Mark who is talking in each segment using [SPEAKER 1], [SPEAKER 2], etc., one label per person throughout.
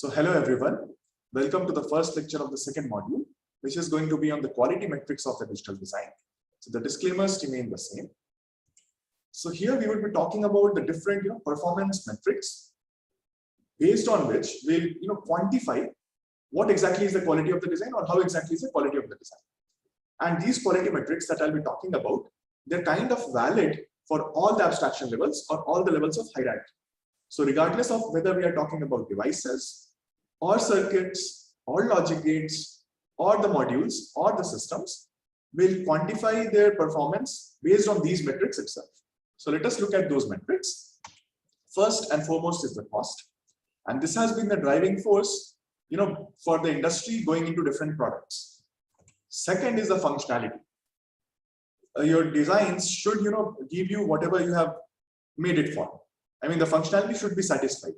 [SPEAKER 1] So hello everyone, welcome to the first lecture of the second module, which is going to be on the quality metrics of the digital design. So the disclaimers remain the same. So here we will be talking about the different performance metrics based on which we'll quantify what exactly is the quality of the design or how exactly is the quality of the design. And these quality metrics that I'll be talking about, they're kind of valid for all the abstraction levels or all the levels of hierarchy. So regardless of whether we are talking about devices or circuits or logic gates or the modules or the systems, we'll quantify their performance based on these metrics itself. So let us look at those metrics. First and foremost is the cost. And this has been the driving force, for the industry going into different products. Second is the functionality. Your designs should, give you whatever you have made it for. I mean, the functionality should be satisfied.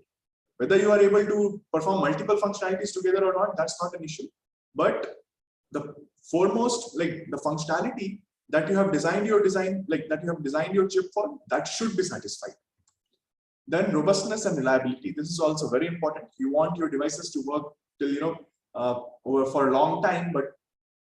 [SPEAKER 1] Whether you are able to perform multiple functionalities together or not, that's not an issue. But the foremost, like the functionality that you have designed your design, like that you have designed your chip for, that should be satisfied. Then robustness and reliability. This is also very important. You want your devices to work till for a long time, but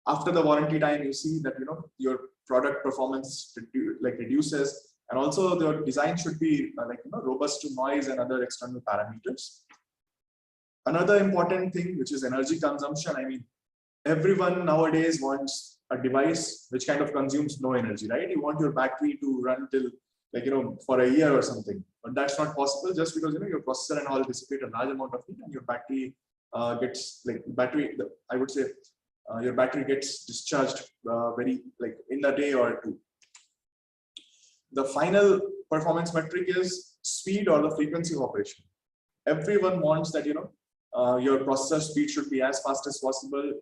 [SPEAKER 1] after the warranty time, you see that your product performance reduces, and also the design should be robust to noise and other external parameters. Another important thing, which is energy consumption. I mean, everyone nowadays wants a device which kind of consumes no energy, right? You want your battery to run till for a year or something, but that's not possible just because your processor and all dissipate a large amount of heat, and your battery gets I would say your battery gets discharged very in a day or two. The final performance metric is speed or the frequency of operation. Everyone wants that your processor speed should be as fast as possible.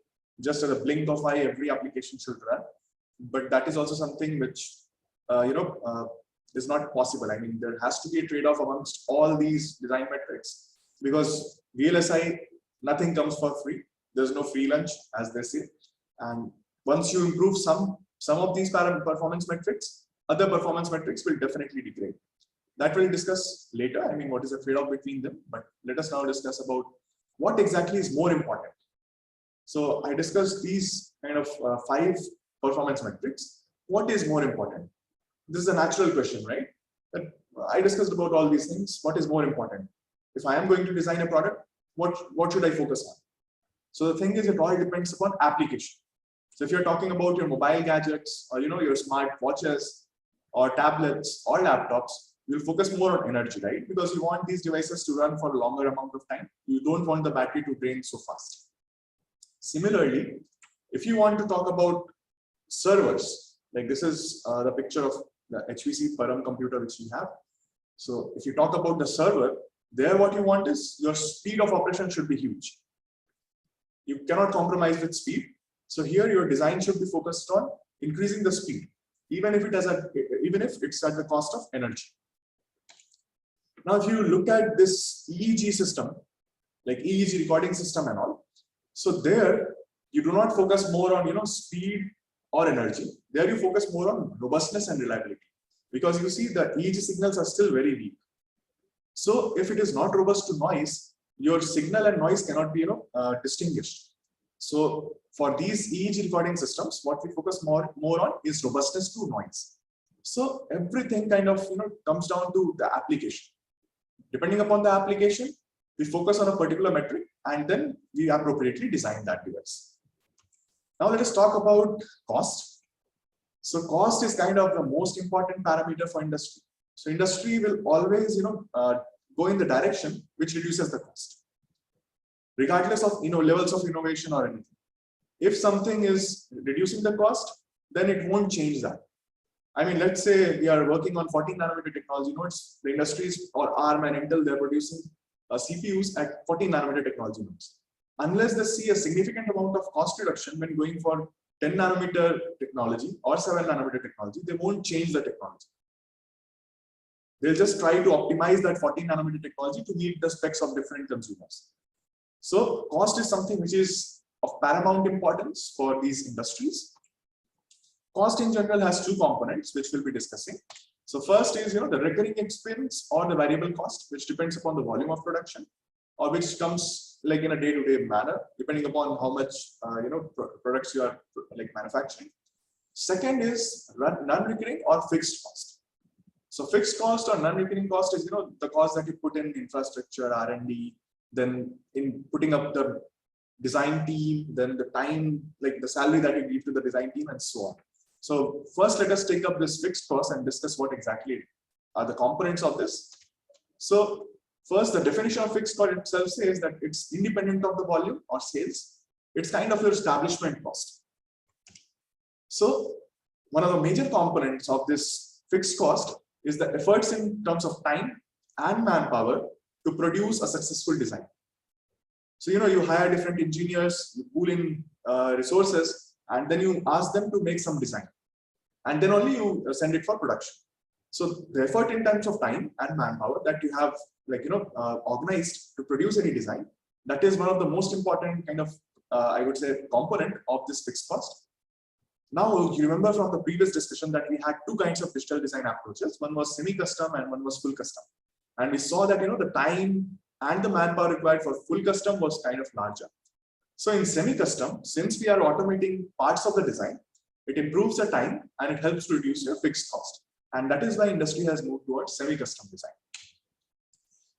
[SPEAKER 1] Just at a blink of eye, every application should run. But that is also something which is not possible. I mean, there has to be a trade-off amongst all these design metrics, because VLSI, nothing comes for free. There's no free lunch, as they say. And once you improve some of these performance metrics, other performance metrics will definitely degrade. That we'll discuss later. I mean, what is the trade-off between them? But let us now discuss about what exactly is more important. So I discussed these kind of 5 performance metrics. What is more important? This is a natural question, right? But I discussed about all these things. What is more important? If I am going to design a product, what should I focus on? So the thing is, it all depends upon application. So if you're talking about your mobile gadgets or your smart watches or tablets or laptops, you'll focus more on energy, right? Because you want these devices to run for a longer amount of time. You don't want the battery to drain so fast. Similarly, if you want to talk about servers, like this is the picture of the HPC Param computer which we have. So if you talk about the server, there what you want is your speed of operation should be huge. You cannot compromise with speed. So here your design should be focused on increasing the speed, even if it's at the cost of energy. Now, if you look at this EEG system, like EEG recording system and all, so there you do not focus more on speed or energy. There you focus more on robustness and reliability, because you see the EEG signals are still very weak. So if it is not robust to noise, your signal and noise cannot be distinguished. So for these EEG recording systems, what we focus more on is robustness to noise. So everything kind of comes down to the application. Depending upon the application, we focus on a particular metric and then we appropriately design that device. Now let us talk about cost. So cost is kind of the most important parameter for industry. So industry will always go in the direction which reduces the cost, regardless of levels of innovation or anything. If something is reducing the cost, then it won't change that. I mean, let's say we are working on 14 nanometer technology nodes. The industries or ARM and Intel, they're producing CPUs at 14 nanometer technology nodes. Unless they see a significant amount of cost reduction when going for 10 nanometer technology or 7 nanometer technology, they won't change the technology. They'll just try to optimize that 14 nanometer technology to meet the specs of different consumers. So cost is something which is of paramount importance for these industries. Cost in general has 2 components, which we'll be discussing. So first is, the recurring expense or the variable cost, which depends upon the volume of production, or which comes like in a day-to-day manner, depending upon how much products you are like manufacturing. Second is non-recurring or fixed cost. So fixed cost or non-recurring cost is the cost that you put in infrastructure, R&D, then in putting up the design team, then the time, like the salary that you give to the design team, and so on. So first, let us take up this fixed cost and discuss what exactly are the components of this. So first, the definition of fixed cost itself says that it's independent of the volume or sales. It's kind of your establishment cost. So one of the major components of this fixed cost is the efforts in terms of time and manpower to produce a successful design. So you hire different engineers, you pool in resources, and then you ask them to make some design, and then only you send it for production. So the effort in terms of time and manpower that you have organized to produce any design, that is one of the most important kind of I would say component of this fixed cost. Now you remember from the previous discussion that we had two kinds of digital design approaches. One was semi-custom and one was full custom, and we saw that the time and the manpower required for full custom was kind of larger. So in semi-custom, since we are automating parts of the design, it improves the time and it helps to reduce your fixed cost. And that is why industry has moved towards semi-custom design.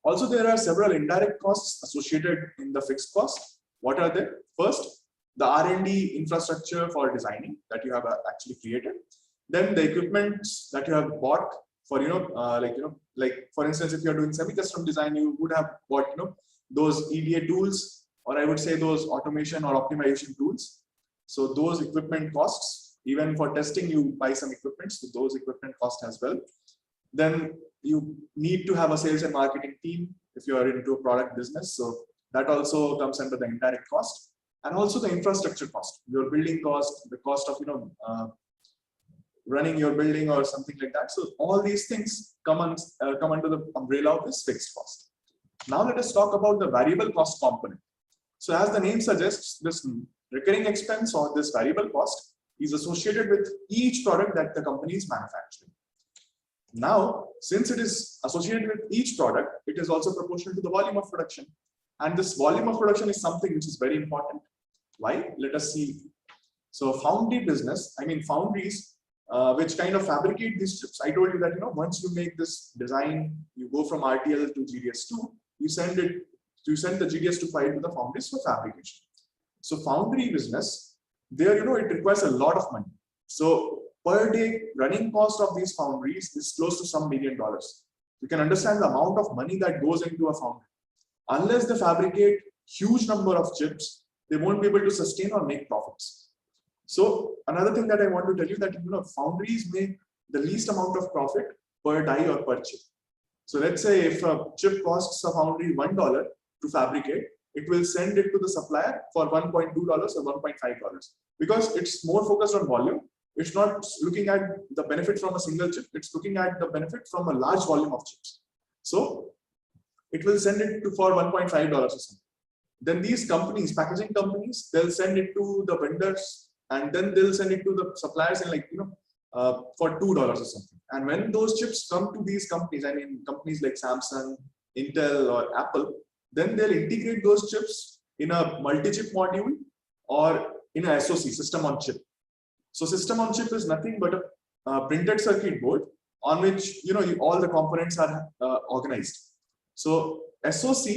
[SPEAKER 1] Also, there are several indirect costs associated in the fixed cost. What are they? First, the R&D infrastructure for designing that you have actually created. Then the equipment that you have bought for like for instance, if you are doing semi-custom design, you would have bought those EDA tools, or I would say those automation or optimization tools. So those equipment costs, even for testing you buy some equipment, so those equipment cost as well. Then you need to have a sales and marketing team if you are into a product business, so that also comes under the indirect cost. And also the infrastructure cost, your building cost, the cost of running your building or something like that. So all these things come under the umbrella of this fixed cost. Now let us talk about the variable cost component. So as the name suggests, this recurring expense or this variable cost is associated with each product that the company is manufacturing. Now, since it is associated with each product, it is also proportional to the volume of production. And this volume of production is something which is very important. Why? Let us see. So foundry business, foundries, which kind of fabricate these chips. I told you that once you make this design, you go from RTL to GDS2, you send the GDS2 file to the foundries for fabrication. So foundry business, there it requires a lot of money. So per day running cost of these foundries is close to some $1 million. You can understand the amount of money that goes into a foundry. Unless they fabricate huge number of chips, they won't be able to sustain or make profits. So another thing that I want to tell you that foundries make the least amount of profit per die or per chip. So let's say if a chip costs a foundry $1 to fabricate, it will send it to the supplier for $1.2 or $1.5 because it's more focused on volume. It's not looking at the benefit from a single chip. It's looking at the benefit from a large volume of chips. So it will send it to for $1.5 or something. Then these companies, packaging companies, they'll send it to the vendors, and then they'll send it to the suppliers in for $2 or something. And when those chips come to these companies, companies like Samsung, Intel, or Apple, then they'll integrate those chips in a multi-chip module or in a SoC, system on chip. So system on chip is nothing but a printed circuit board on which all the components are organized. So SoC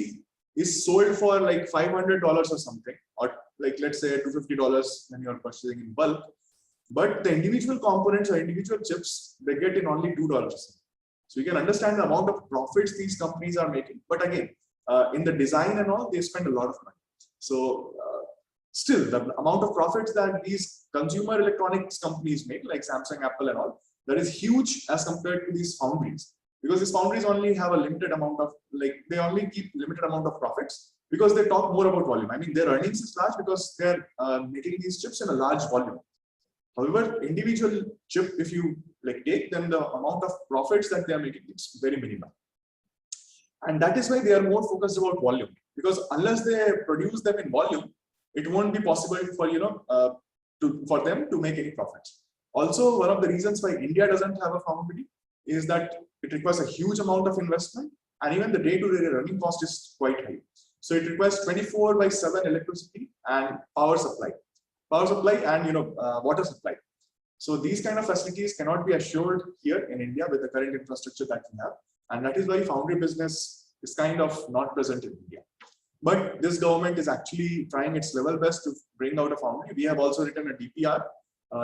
[SPEAKER 1] is sold for like $500 or something, or like let's say $250 when you're purchasing in bulk. But the individual components or individual chips, they get in only $2 or something. So you can understand the amount of profits these companies are making. But again, in the design and all, they spend a lot of money. So still, the amount of profits that these consumer electronics companies make, like Samsung, Apple and all, that is huge as compared to these foundries. Because these foundries only have a limited amount of, they only keep limited amount of profits because they talk more about volume. Their earnings is large because they're making these chips in a large volume. However, individual chip, if you take, then the amount of profits that they are making is very minimal. And that is why they are more focused about volume, because unless they produce them in volume, it won't be possible for for them to make any profits. Also, one of the reasons why India doesn't have a foundry is that it requires a huge amount of investment, and even the day-to-day running cost is quite high. So it requires 24/7 electricity and power supply and water supply. So these kind of facilities cannot be assured here in India with the current infrastructure that we have, and that is why foundry business is kind of not present in India. But this government is actually trying its level best to bring out a foundry. We have also written a DPR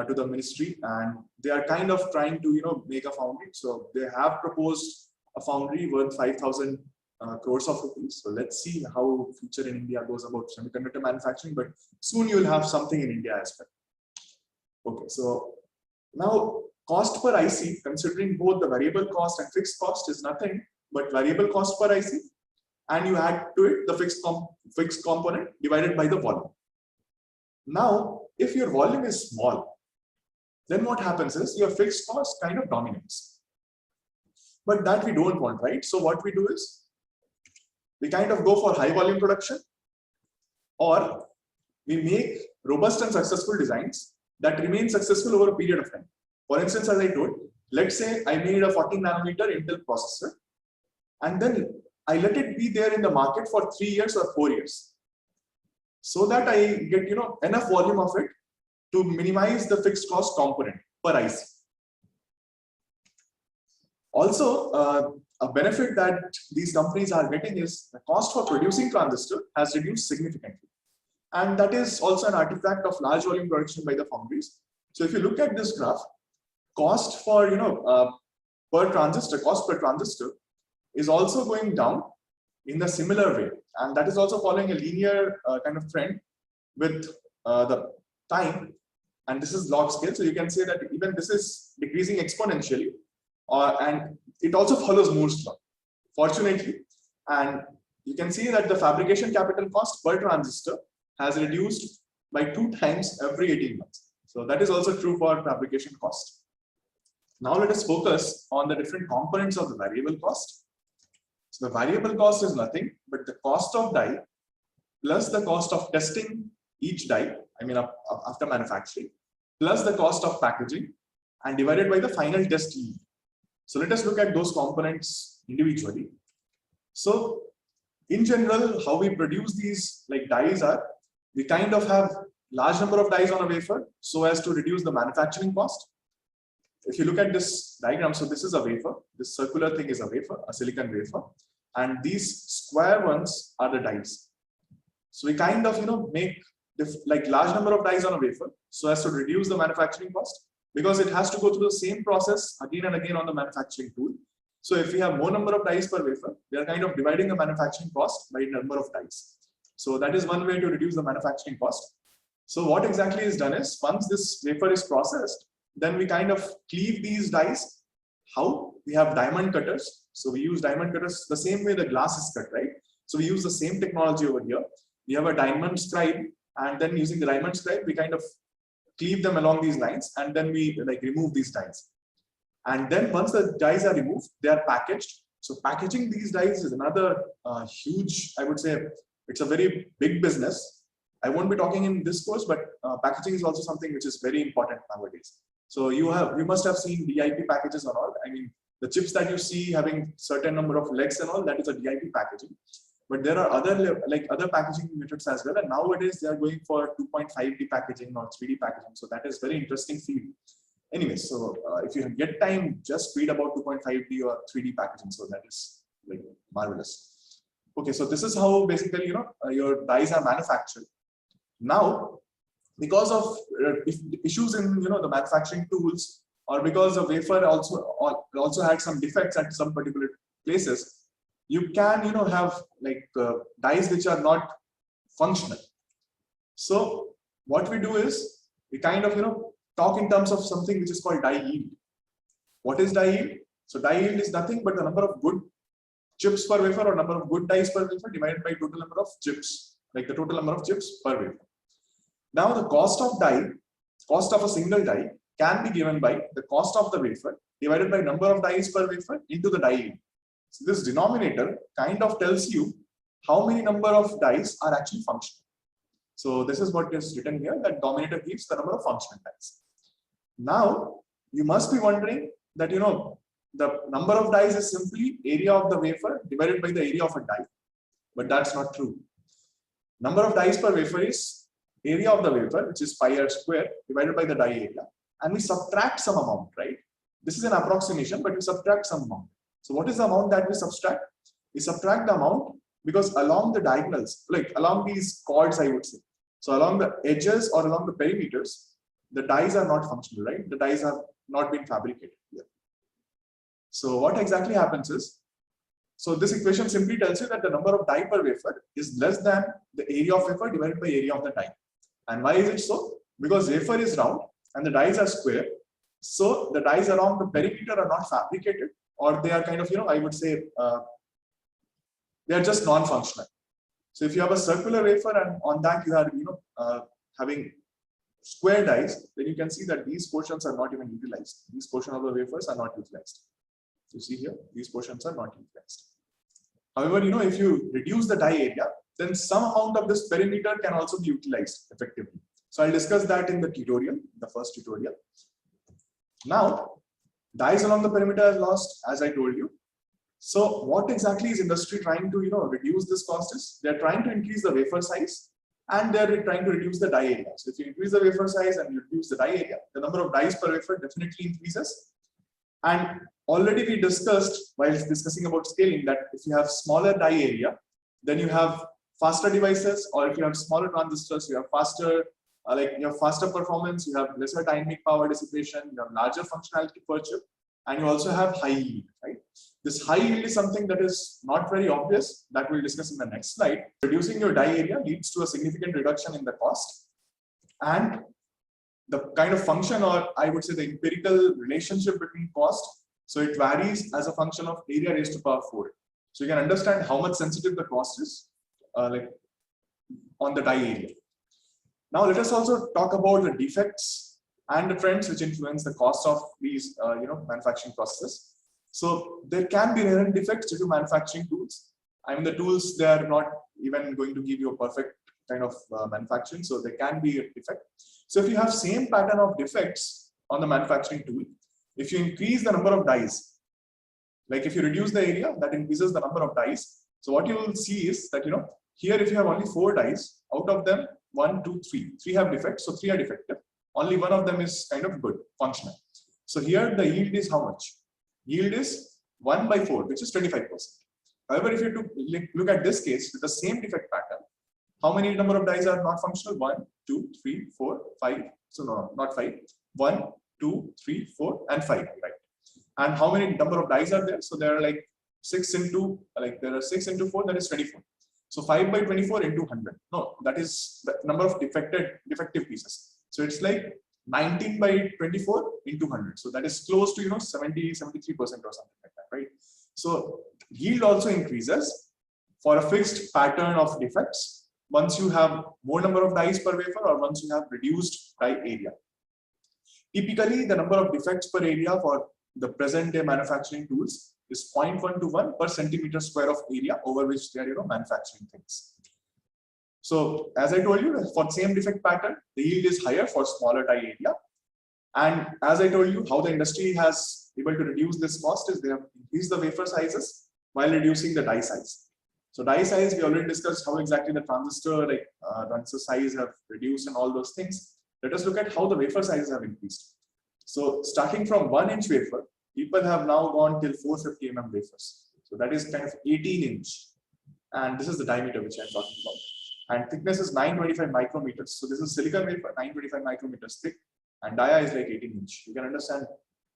[SPEAKER 1] to the ministry, and they are kind of trying to make a foundry. So they have proposed a foundry worth 5,000 crores of rupees. So let's see how future in India goes about semiconductor manufacturing, but soon you will have something in India as well. Okay, so now cost per IC, considering both the variable cost and fixed cost, is nothing but variable cost per IC, and you add to it the fixed component divided by the volume. Now, if your volume is small, then what happens is your fixed cost kind of dominates. But that we don't want, right? So what we do is we kind of go for high volume production, or we make robust and successful designs that remain successful over a period of time. For instance, as I told, let's say I made a 14 nanometer Intel processor, and then I let it be there in the market for 3 years or 4 years, so that I get enough volume of it to minimize the fixed cost component per IC. Also, a benefit that these companies are getting is the cost for producing transistor has reduced significantly, and that is also an artifact of large volume production by the foundries. So if you look at this graph, cost for cost per transistor is also going down in a similar way, and that is also following a linear kind of trend with the time, and this is log scale. So you can say that even this is decreasing exponentially, and it also follows Moore's law, fortunately. And you can see that the fabrication capital cost per transistor has reduced by 2 times every 18 months. So that is also true for fabrication cost. Now let us focus on the different components of the variable cost. So the variable cost is nothing but the cost of die plus the cost of testing each die, after manufacturing, plus the cost of packaging, and divided by the final test yield. So let us look at those components individually. So in general, how we produce these dies are, we kind of have large number of dies on a wafer so as to reduce the manufacturing cost. If you look at this diagram, so this is a wafer, this circular thing is a wafer, a silicon wafer, and these square ones are the dies. So we kind of make large number of dies on a wafer so as to reduce the manufacturing cost, because it has to go through the same process again and again on the manufacturing tool. So if we have more number of dies per wafer, we are kind of dividing the manufacturing cost by number of dies. So that is one way to reduce the manufacturing cost. So what exactly is done is, once this wafer is processed, then we kind of cleave these dies. How? We have diamond cutters. So we use diamond cutters the same way the glass is cut, right? So we use the same technology over here. We have a diamond scribe, and then using the diamond scribe, we kind of cleave them along these lines, and then we remove these dies. And then once the dies are removed, they are packaged. So packaging these dies is another huge, I would say, it's a very big business. I won't be talking in this course, but packaging is also something which is very important nowadays. So you must have seen DIP packages and all. The chips that you see having certain number of legs and all, that is a DIP packaging. But there are other packaging methods as well, and nowadays they are going for 2.5D packaging or 3D packaging. So that is very interesting field. Anyway, so if you get time, just read about 2.5D or 3D packaging. So that is marvelous. Okay, so this is how basically your dies are manufactured. Now, because of issues in the manufacturing tools, or because the wafer also had some defects at some particular places, you can have dies which are not functional. So what we do is we kind of talk in terms of something which is called die yield. What is die yield? So die yield is nothing but the number of good chips per wafer, or number of good dies per wafer divided by total number of chips, the total number of chips per wafer. Now the cost of a single die can be given by the cost of the wafer divided by number of dies per wafer into the die yield. So this denominator kind of tells you how many number of dies are actually functional. So this is what is written here, that denominator gives the number of functional dies. Now you must be wondering that the number of dies is simply area of the wafer divided by the area of a die. but that's not true. Number of dies per wafer is area of the wafer, which is pi r square divided by the die area, and we subtract some amount, right? This is an approximation, but we subtract some amount. So what is the amount that we subtract? We subtract the amount because along the diagonals, like along these chords, I would say. So along the edges or along the perimeters, the dies are not functional, right? The dies have not been fabricated here. So what exactly happens is, so this equation simply tells you that the number of die per wafer is less than the area of wafer divided by area of the die. And why is it so? Because wafer is round and the dies are square. So the dies along the perimeter are not fabricated, or they are kind of, I would say, they are just non-functional. So if you have a circular wafer and on that you are, having square dies, then you can see that these portions are not even utilized. These portions of the wafers are not utilized. You see here, these portions are not utilized. However, if you reduce the die area, then some amount of this perimeter can also be utilized effectively. So I'll discuss that in the tutorial, the first tutorial. Now, dies along the perimeter are lost, as I told you. So what exactly is industry trying to, reduce this cost is? They're trying to increase the wafer size and they're trying to reduce the die area. So if you increase the wafer size and you reduce the die area, the number of dies per wafer definitely increases. And already we discussed while discussing about scaling that if you have smaller die area, then you have faster devices, or if you have smaller transistors, you have faster, faster performance, you have lesser dynamic power dissipation, you have larger functionality per chip, and you also have high yield, right? This high yield is something that is not very obvious, that we'll discuss in the next slide. Reducing your die area leads to a significant reduction in the cost, and the kind of function, or I would say the empirical relationship between cost, so it varies as a function of area raised to power 4. So you can understand how much sensitive the cost is on the die area. Now let us also talk about the defects and the trends which influence the cost of these manufacturing processes. So there can be inherent defects due to manufacturing tools. I mean, the tools, they are not even going to give you a perfect kind of manufacturing, so there can be a defect. So if you have same pattern of defects on the manufacturing tool, if you increase the number of dies, like if you reduce the area, that increases the number of dies. So what you will see is that, here if you have only 4 dies, out of them 1, 2, 3, 3 have defects, so 3 are defective. Only one of them is kind of good, functional. So here the yield is how much? Yield is 1 by 4, which is 25%. However, if you look at this case with the same defect pattern, how many number of dies are not functional? 1, 2, 3, 4, 5. So no, not 5. 1, 2, 3, 4, and 5, right? And how many number of dies are there? So there are like 6 into 4, that is 24. So 5 by 24 into 100. No, that is the number of defective pieces. So it's like 19 by 24 into 100. So that is close to 70, 73% or something like that, right? So yield also increases for a fixed pattern of defects once you have more number of dies per wafer or once you have reduced die area. Typically, the number of defects per area for the present day manufacturing tools is 0.1 to 1 per centimeter square of area over which they are manufacturing things. So as I told you, for the same defect pattern, the yield is higher for smaller die area. And as I told you, how the industry has able to reduce this cost is they have increased the wafer sizes while reducing the die size. So die size, we already discussed how exactly the transistor size have reduced and all those things. Let us look at how the wafer sizes have increased. So starting from 1-inch wafer, people have now gone till 450 mm wafers. So that is kind of 18-inch. And this is the diameter which I'm talking about. And thickness is 925 micrometers. So this is silicon wafer, 925 micrometers thick, and dia is like 18-inch. You can understand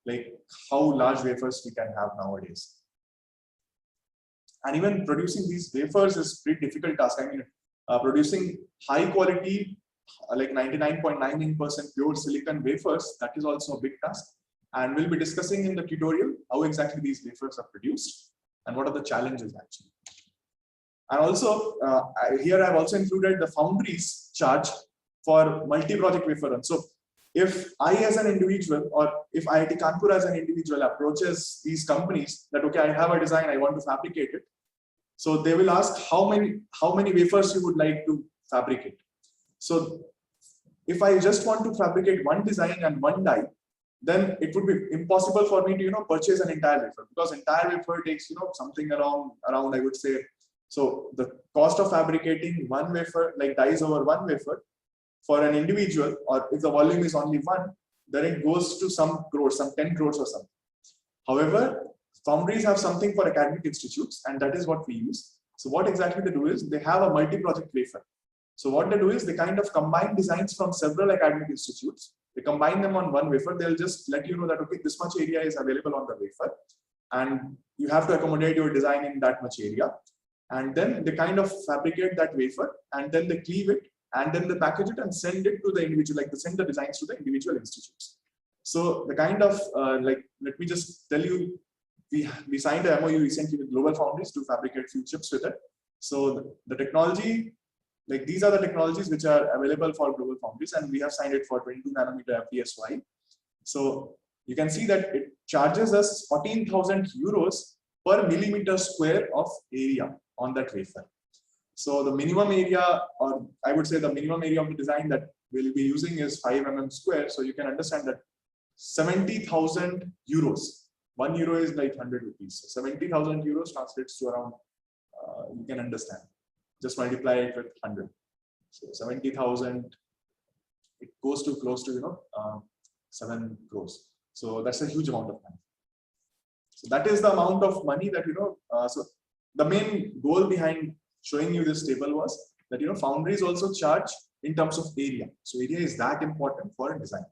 [SPEAKER 1] like how large wafers we can have nowadays. And even producing these wafers is pretty difficult task. I mean, producing high quality, like 99.99% pure silicon wafers, that is also a big task. And we'll be discussing in the tutorial how exactly these wafers are produced and what are the challenges actually. And also, here I've also included the foundries charge for multi-project wafer run. So if I as an individual, or if IIT Kanpur as an individual approaches these companies that, okay, I have a design, I want to fabricate it. So they will ask how many wafers you would like to fabricate. So if I just want to fabricate one design and one die, then it would be impossible for me to purchase an entire wafer, because entire wafer takes something around I would say So the cost of fabricating one wafer, like dies over one wafer, for an individual, or if the volume is only one, then it goes to some crores, some 10 crores or something. However, foundries have something for academic institutes, and that is what we use. So what exactly they do is they have a multi-project wafer. So what they do is they kind of combine designs from several academic institutes. They combine them on one wafer. They'll just let you know that, okay, this much area is available on the wafer, and you have to accommodate your design in that much area. And then they kind of fabricate that wafer, and then they cleave it, and then they package it and send it to the individual, like they send the designs to the individual institutes. So the kind of, like, let me just tell you, we signed a MOU recently with Global Foundries to fabricate few chips with it. So the technology, like these are the technologies which are available for Global Foundries, and we have signed it for 22 nanometer FDSY. So you can see that it charges us 14,000 euros per millimeter square of area on that wafer. So the minimum area, or I would say the minimum area of the design that we'll be using is 5 mm square. So you can understand that 70,000 euros. 1 euro is like 100 rupees. So 70,000 euros translates to around, you can understand. Just multiply it with 100. So 70,000, it goes to close to, 7 crores. So that's a huge amount of money. So that is the amount of money that, so the main goal behind showing you this table was that, foundries also charge in terms of area. So area is that important for design.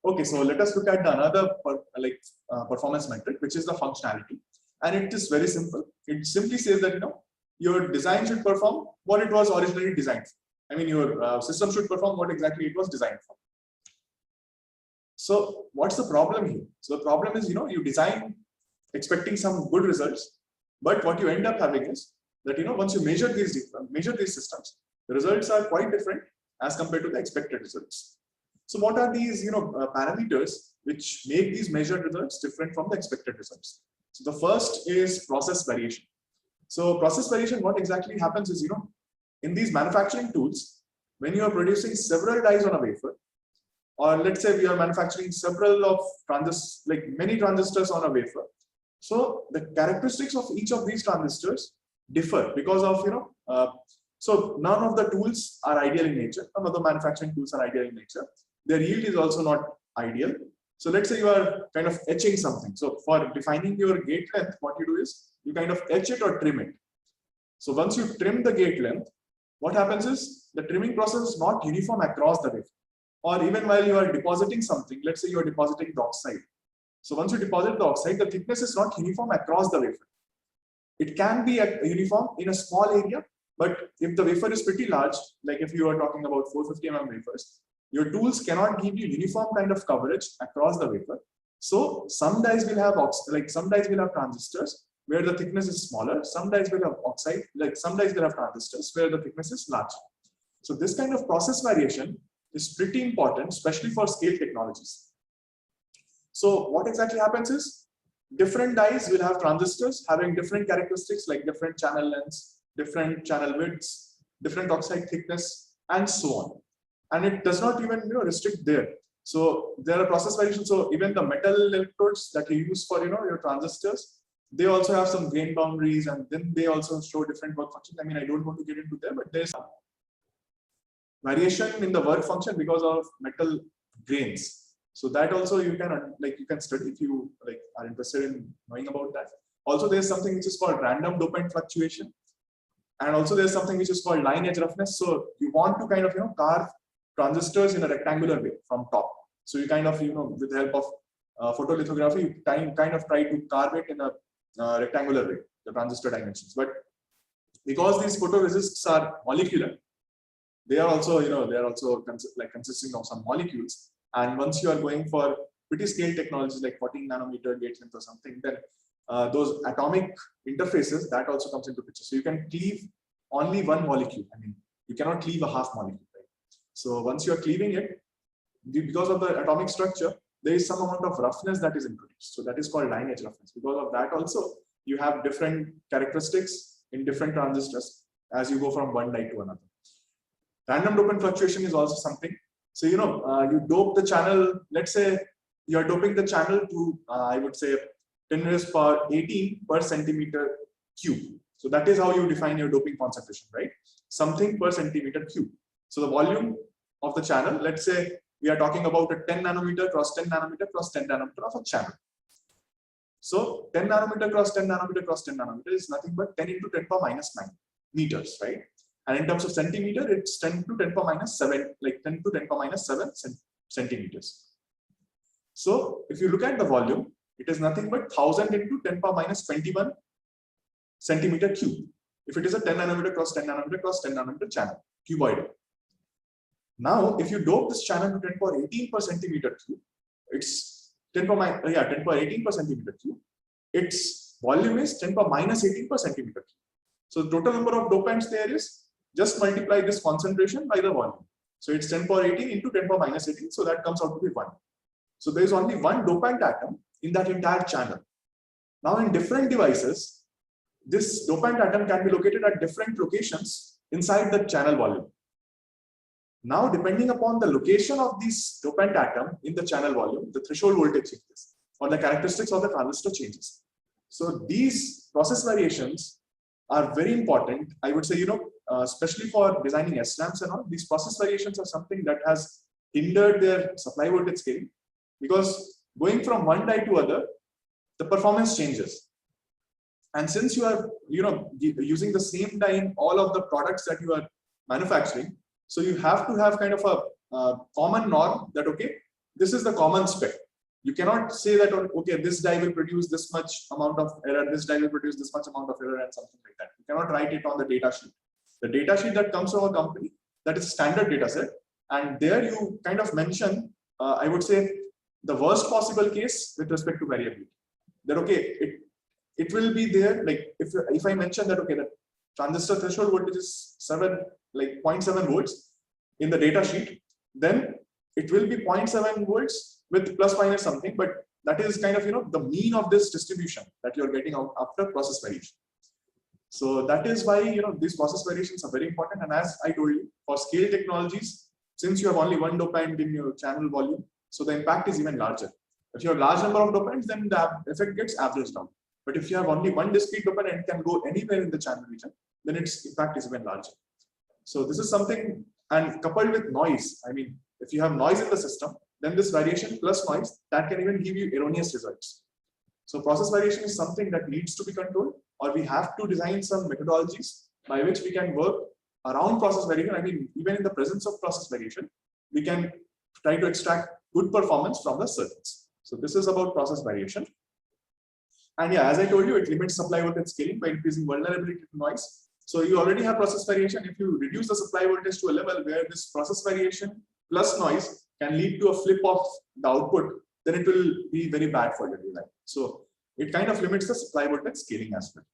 [SPEAKER 1] Okay, so let us look at another performance metric, which is the functionality. And it is very simple. It simply says that, your design should perform what it was originally designed for. I mean, your system should perform what exactly it was designed for. So what's the problem here? So the problem is, you design expecting some good results, but what you end up having is that, once you measure these systems, the results are quite different as compared to the expected results. So what are these, parameters which make these measured results different from the expected results? So the first is process variation. So process variation, what exactly happens is, in these manufacturing tools, when you are producing several dies on a wafer, or let's say we are manufacturing several of transistors, like many transistors on a wafer. So the characteristics of each of these transistors differ because of, so none of the tools are ideal in nature. None of the manufacturing tools are ideal in nature. Their yield is also not ideal. So let's say you are kind of etching something. So for defining your gate length, what you do is you kind of etch it or trim it. So once you trim the gate length, what happens is the trimming process is not uniform across the wafer. Or even while you are depositing something, let's say you are depositing the oxide. So once you deposit the oxide, the thickness is not uniform across the wafer. It can be uniform in a small area, but if the wafer is pretty large, like if you are talking about 450 mm wafers, your tools cannot give you uniform kind of coverage across the wafer. So some dies will have some dies will have transistors where the thickness is smaller. Some dies will have oxide, like some dies will have transistors where the thickness is larger. So this kind of process variation is pretty important, especially for scale technologies. So what exactly happens is different dies will have transistors having different characteristics like different channel lengths, different channel widths, different oxide thickness, and so on. And it does not even restrict there. So there are process variations. So even the metal electrodes that you use for your transistors, they also have some grain boundaries, and then they also show different work functions. I mean, I don't want to get into there, but there's variation in the work function because of metal grains. So that also you can study if you are interested in knowing about that. Also, there's something which is called random dopant fluctuation, and also there's something which is called line edge roughness. So you want to kind of carve transistors in a rectangular way from top. So you kind of with the help of photolithography, you kind of try to carve it in a rectangular way, the transistor dimensions. But because these photoresists are molecular, they are also consisting of some molecules. And once you are going for pretty scale technologies like 14 nanometer gate length or something, then those atomic interfaces, that also comes into picture. So you can cleave only one molecule. I mean, you cannot cleave a half molecule. Right? So once you are cleaving it, because of the atomic structure, there is some amount of roughness that is introduced. So that is called line edge roughness. Because of that also, you have different characteristics in different transistors as you go from one die to another. Random dopant fluctuation is also something. So, you dope the channel, let's say you are doping the channel to, I would say 10 raised power 18 per centimeter cube. So that is how you define your doping concentration, right? Something per centimeter cube. So the volume of the channel, let's say we are talking about a 10 nanometer cross 10 nanometer cross 10 nanometer of a channel. So 10 nanometer cross 10 nanometer cross 10 nanometer is nothing but 10 into 10 power minus 9 meters, right? And in terms of centimeter, it's 10 to 10 power minus 7, like 10 to 10 power minus 7 centimeters. So if you look at the volume, it is nothing but 1000 into 10 power minus 21 centimeter cube. If it is a 10 nanometer cross 10 nanometer cross 10 nanometer channel, cuboidal. Now, if you dope this channel to 10 power 18 per centimeter cube, it's 10 power 18 per centimeter cube. Its volume is 10 power minus 18 per centimeter cube. So the total number of dopants there is, just multiply this concentration by the volume. So it's 10 power 18 into 10 power minus 18. So that comes out to be 1. So there is only one dopant atom in that entire channel. Now in different devices, this dopant atom can be located at different locations inside the channel volume. Now, depending upon the location of this dopant atom in the channel volume, the threshold voltage changes or the characteristics of the transistor changes. So these process variations are very important. I would say, especially for designing SRAMs and all, these process variations are something that has hindered their supply voltage scaling, because going from one die to other, the performance changes. And since you are, using the same die in all of the products that you are manufacturing, so you have to have kind of a common norm that, okay, this is the common spec. You cannot say that, okay, this die will produce this much amount of error, this die will produce this much amount of error and something like that. You cannot write it on the data sheet. The data sheet that comes from a company, that is a standard data set. And there you kind of mention, I would say, the worst possible case with respect to variability. That, okay, it will be there, like if I mention that, okay, the transistor threshold voltage is 0.7 volts in the data sheet, then it will be 0.7 volts with plus minus something, but that is kind of, the mean of this distribution that you're getting out after process variation. So that is why, these process variations are very important. And as I told you, for scale technologies, since you have only one dopant in your channel volume, so the impact is even larger. If you have a large number of dopants, then the effect gets averaged out. But if you have only one discrete dopant and it can go anywhere in the channel region, then its impact is even larger. So this is something, and coupled with noise, I mean, if you have noise in the system, then this variation plus noise, that can even give you erroneous results. So process variation is something that needs to be controlled, or we have to design some methodologies by which we can work around process variation. I mean, even in the presence of process variation, we can try to extract good performance from the circuits. So this is about process variation. And yeah, as I told you, it limits supply voltage scaling by increasing vulnerability to noise. So you already have process variation. If you reduce the supply voltage to a level where this process variation plus noise can lead to a flip of the output, then it will be very bad for your design. So it kind of limits the supply voltage scaling as well.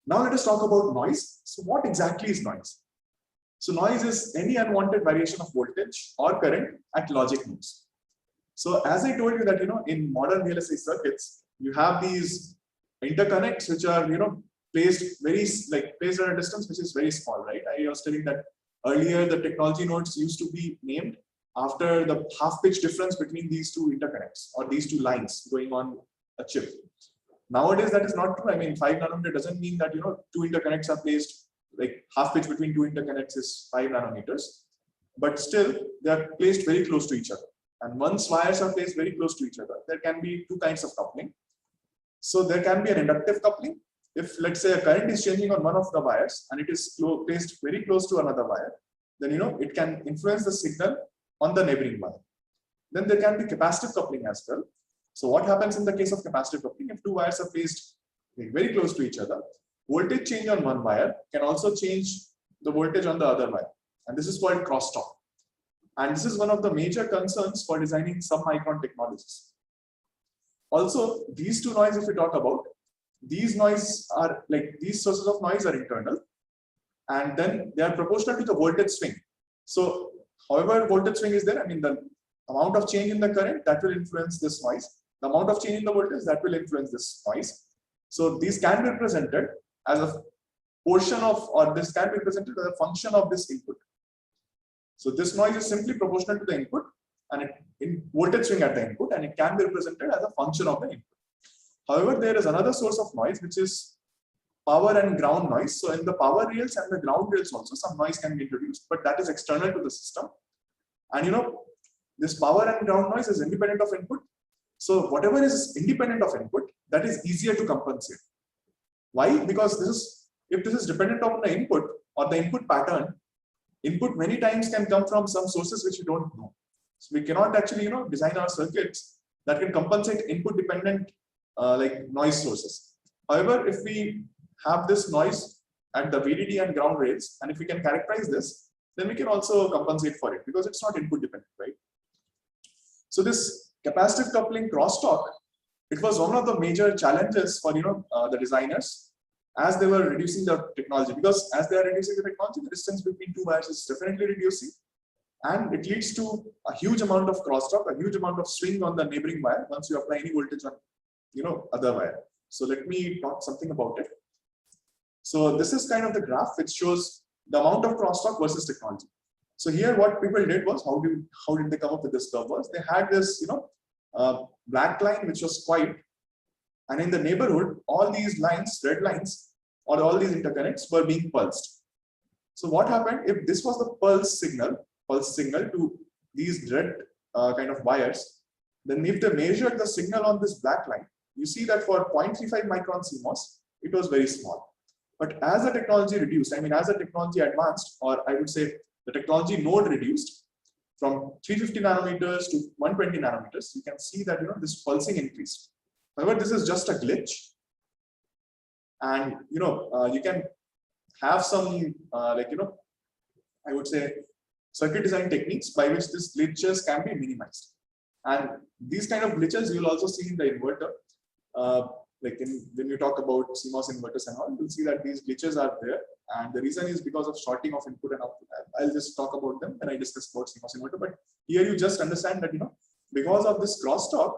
[SPEAKER 1] Now let us talk about noise. So what exactly is noise? So noise is any unwanted variation of voltage or current at logic nodes. So as I told you that, in modern VLSI circuits, you have these interconnects which are, placed placed at a distance which is very small, right? I was telling that earlier the technology nodes used to be named after the half pitch difference between these two interconnects or these two lines going on a chip. Nowadays that is not true. I mean, 5 nanometer doesn't mean that, two interconnects are placed, like half pitch between two interconnects is 5 nanometers, but still they are placed very close to each other. And once wires are placed very close to each other, there can be two kinds of coupling. So there can be an inductive coupling. If let's say a current is changing on one of the wires and it is placed very close to another wire, then it can influence the signal on the neighboring wire. Then there can be capacitive coupling as well. So what happens in the case of capacitive coupling? If two wires are placed very close to each other, voltage change on one wire can also change the voltage on the other wire. And this is called crosstalk. And this is one of the major concerns for designing submicron technologies. Also, these two noise, if we talk about, these noise are these sources of noise are internal, and then they are proportional to the voltage swing. So however voltage swing is there, I mean, the amount of change in the current that will influence this noise, the amount of change in the voltage that will influence this noise. So these can be represented as a portion of, or this can be represented as a function of this input. So this noise is simply proportional to the input and in voltage swing at the input, and it can be represented as a function of the input. However, there is another source of noise which is power and ground noise. So in the power rails and the ground rails also some noise can be introduced, but that is external to the system. And this power and ground noise is independent of input. So whatever is independent of input, that is easier to compensate. Why? Because if this is dependent on the input or the input pattern, input many times can come from some sources which we don't know. So we cannot actually design our circuits that can compensate input dependent like noise sources. However, if we have this noise at the VDD and ground rails, and if we can characterize this, then we can also compensate for it because it's not input dependent, right? So this capacitive coupling crosstalk, it was one of the major challenges for the designers as they were reducing the technology, because as they are reducing the technology, the distance between two wires is definitely reducing, and it leads to a huge amount of crosstalk, a huge amount of swing on the neighboring wire once you apply any voltage on other wire. So let me talk something about it. So this is kind of the graph which shows the amount of crosstalk versus technology. So here what people did was, how did they come up with this curve was, they had this black line which was white, and in the neighborhood all these lines, red lines, or all these interconnects were being pulsed. So what happened if this was the pulse signal to these red kind of wires, then if they measured the signal on this black line, you see that for 0.35 micron CMOS, it was very small. But as the technology reduced, as the technology advanced, or I would say the technology node reduced from 350 nanometers to 120 nanometers, you can see that this pulsing increased. However, this is just a glitch, and you can have some I would say circuit design techniques by which these glitches can be minimized. And these kind of glitches you will also see in the inverter. When you talk about CMOS inverters and all, you'll see that these glitches are there, and the reason is because of shorting of input and output. I'll just talk about them when I discuss about CMOS inverter. But here you just understand that because of this crosstalk,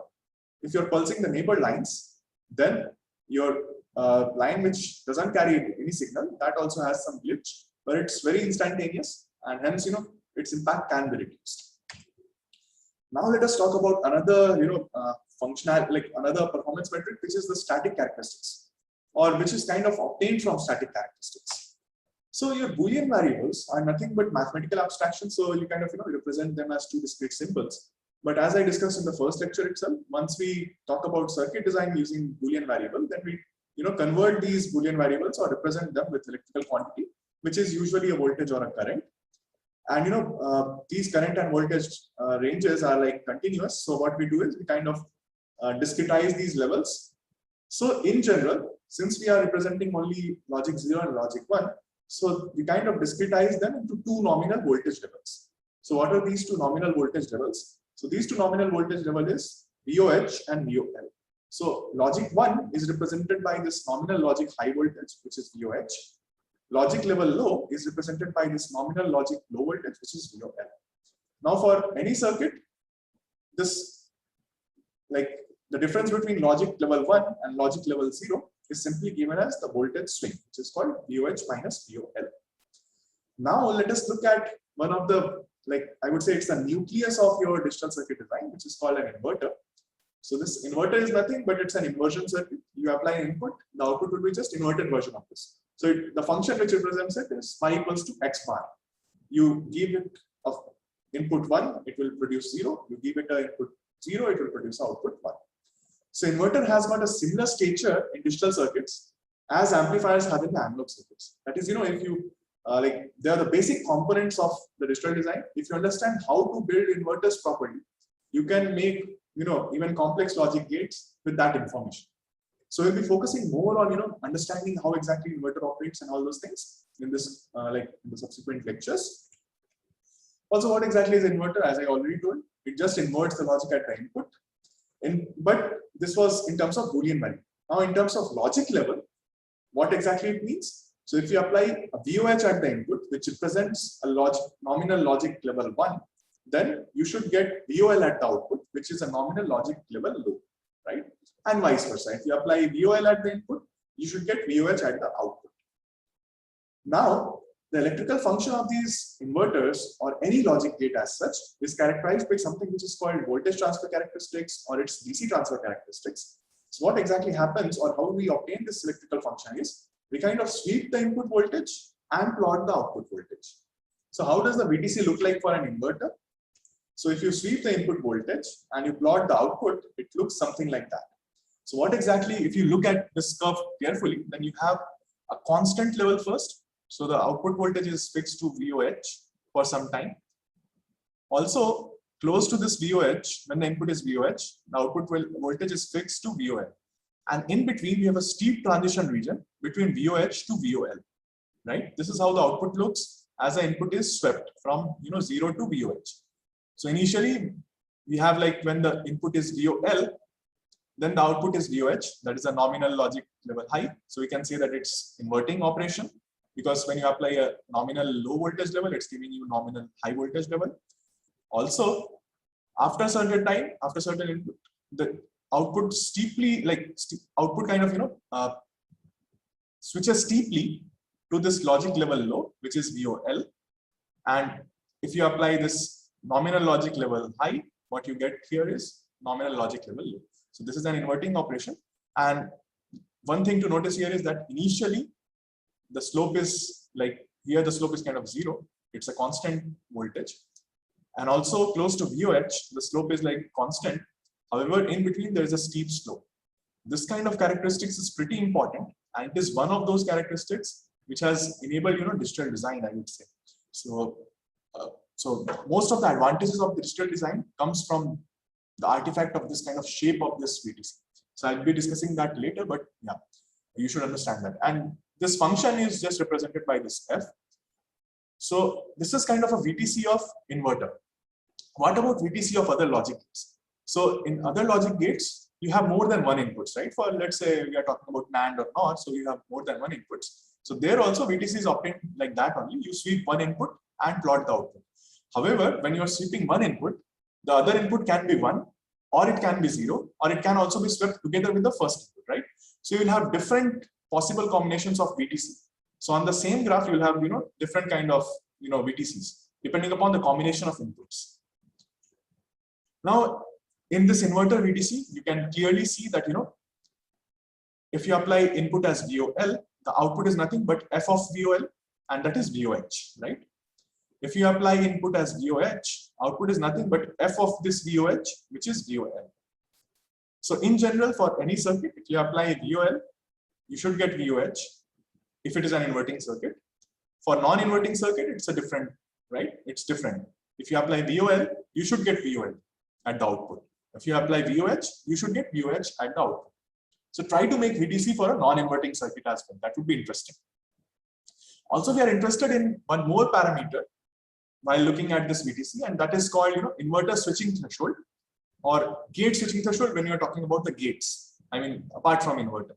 [SPEAKER 1] if you're pulsing the neighbor lines, then your line which doesn't carry any signal, that also has some glitch, but it's very instantaneous, and hence its impact can be reduced. Now let us talk about another another performance metric, which is the static characteristics, or which is kind of obtained from static characteristics. So your Boolean variables are nothing but mathematical abstractions, so you kind of represent them as two discrete symbols. But as I discussed in the first lecture itself, once we talk about circuit design using Boolean variable, then we convert these Boolean variables or represent them with electrical quantity, which is usually a voltage or a current. And these current and voltage ranges are like continuous. So what we do is we kind of discretize these levels. So in general, since we are representing only logic 0 and logic 1, so we kind of discretize them into two nominal voltage levels. So what are these two nominal voltage levels? So these two nominal voltage levels is VOH and VOL. So logic 1 is represented by this nominal logic high voltage, which is VOH. Logic level low is represented by this nominal logic low voltage, which is VOL. Now for any circuit, this the difference between logic level 1 and logic level 0 is simply given as the voltage swing, which is called VOH minus VOL. Now let us look at one of the, I would say it's the nucleus of your digital circuit design, which is called an inverter. So this inverter is nothing but it's an inversion circuit. You apply an input, the output will be just inverted version of this. So the function which represents it is phi equals to x bar. You give it of input 1, it will produce 0. You give it an input 0, it will produce output 1. So inverter has got a similar stature in digital circuits as amplifiers have in the analog circuits. That is, if you they are the basic components of the digital design. If you understand how to build inverters properly, you can make even complex logic gates with that information. So we'll be focusing more on understanding how exactly inverter operates and all those things in this in the subsequent lectures. Also, what exactly is inverter? As I already told, it just inverts the logic at the input. But this was in terms of Boolean value. Now, in terms of logic level, what exactly it means? So if you apply a VOH at the input, which represents a nominal logic level 1, then you should get VOL at the output, which is a nominal logic level low, right? And vice versa. If you apply VOL at the input, you should get VOH at the output. Now, the electrical function of these inverters or any logic gate as such is characterized by something which is called voltage transfer characteristics or its DC transfer characteristics. So what exactly happens or how we obtain this electrical function is we kind of sweep the input voltage and plot the output voltage. So how does the VTC look like for an inverter? So if you sweep the input voltage and you plot the output, it looks something like that. So what exactly, if you look at this curve carefully, then you have a constant level first. So the output voltage is fixed to VOH for some time. Also, close to this VOH, when the input is VOH, the output voltage is fixed to VOL. And in between, we have a steep transition region between VOH to VOL, right? This is how the output looks as the input is swept from 0 to VOH. So initially, we have like when the input is VOL, then the output is VOH, that is a nominal logic level high. So we can say that it's inverting operation, because when you apply a nominal low voltage level, it's giving you nominal high voltage level. Also, after a certain time, after certain input, the output steeply, output kind of switches steeply to this logic level low, which is VOL. And if you apply this nominal logic level high, what you get here is nominal logic level low. So this is an inverting operation. And one thing to notice here is that initially the slope is like here, the slope is kind of 0. It's a constant voltage. And also close to VOH, the slope is like constant. However, in between there is a steep slope. This kind of characteristics is pretty important, and it is one of those characteristics which has enabled digital design, I would say. So, so most of the advantages of digital design comes from the artifact of this kind of shape of this VTC. So I'll be discussing that later, but yeah, you should understand that. And this function is just represented by this F. So this is kind of a VTC of inverter. What about VTC of other logic gates? So in other logic gates, you have more than one inputs, right? For let's say we are talking about NAND or NOR, so you have more than one inputs. So there also VTC is obtained like that only. You sweep one input and plot the output. However, when you are sweeping one input, the other input can be 1, or it can be 0, or it can also be swept together with the first input, right? So you will have different possible combinations of VTC. So on the same graph, you will have different kind of VTCs depending upon the combination of inputs. Now, in this inverter VTC, you can clearly see that if you apply input as VOL, the output is nothing but F of VOL, and that is VOH, right? If you apply input as VOH, output is nothing but F of this VOH, which is VOL. So in general, for any circuit, if you apply VOL, you should get VOH if it is an inverting circuit. For non-inverting circuit, it's a different, right? It's different. If you apply VOL, you should get VOL at the output. If you apply VOH, you should get VOH at the output. So try to make VTC for a non-inverting circuit as well. That would be interesting. Also, we are interested in one more parameter while looking at this VTC, and that is called inverter switching threshold or gate switching threshold when you are talking about the gates. I mean, apart from inverter.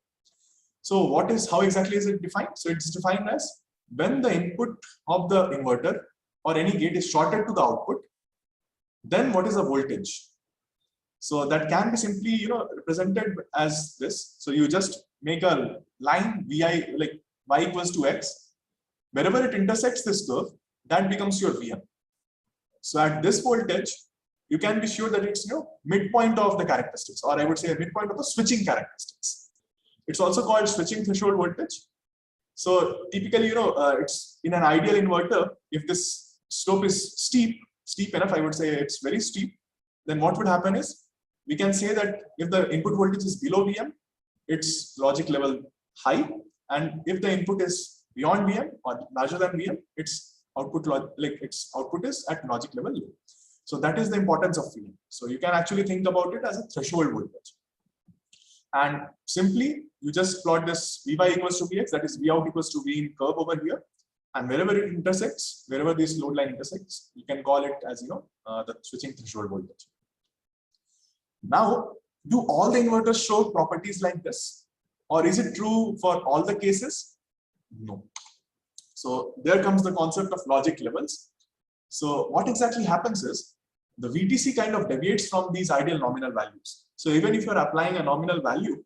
[SPEAKER 1] So how exactly is it defined? So it's defined as when the input of the inverter or any gate is shorted to the output, then what is the voltage? So that can be simply represented as this. So you just make a line VI like y equals to x. Wherever it intersects this curve, that becomes your VM. So at this voltage, you can be sure that it's midpoint of the characteristics, or I would say a midpoint of the switching characteristics. It's also called switching threshold voltage. So typically, it's in an ideal inverter, if this slope is steep enough, I would say it's very steep, then what would happen is we can say that if the input voltage is below VM, it's logic level high, and if the input is beyond VM or larger than VM, its output is at logic level low. So that is the importance of VM. So you can actually think about it as a threshold voltage. And simply, you just plot this Vy equals to Vx, that is V out equals to V in curve over here. And wherever it intersects, wherever this load line intersects, you can call it as the switching threshold voltage. Now, do all the inverters show properties like this? Or is it true for all the cases? No. So there comes the concept of logic levels. So what exactly happens is the VTC kind of deviates from these ideal nominal values. So even if you're applying a nominal value,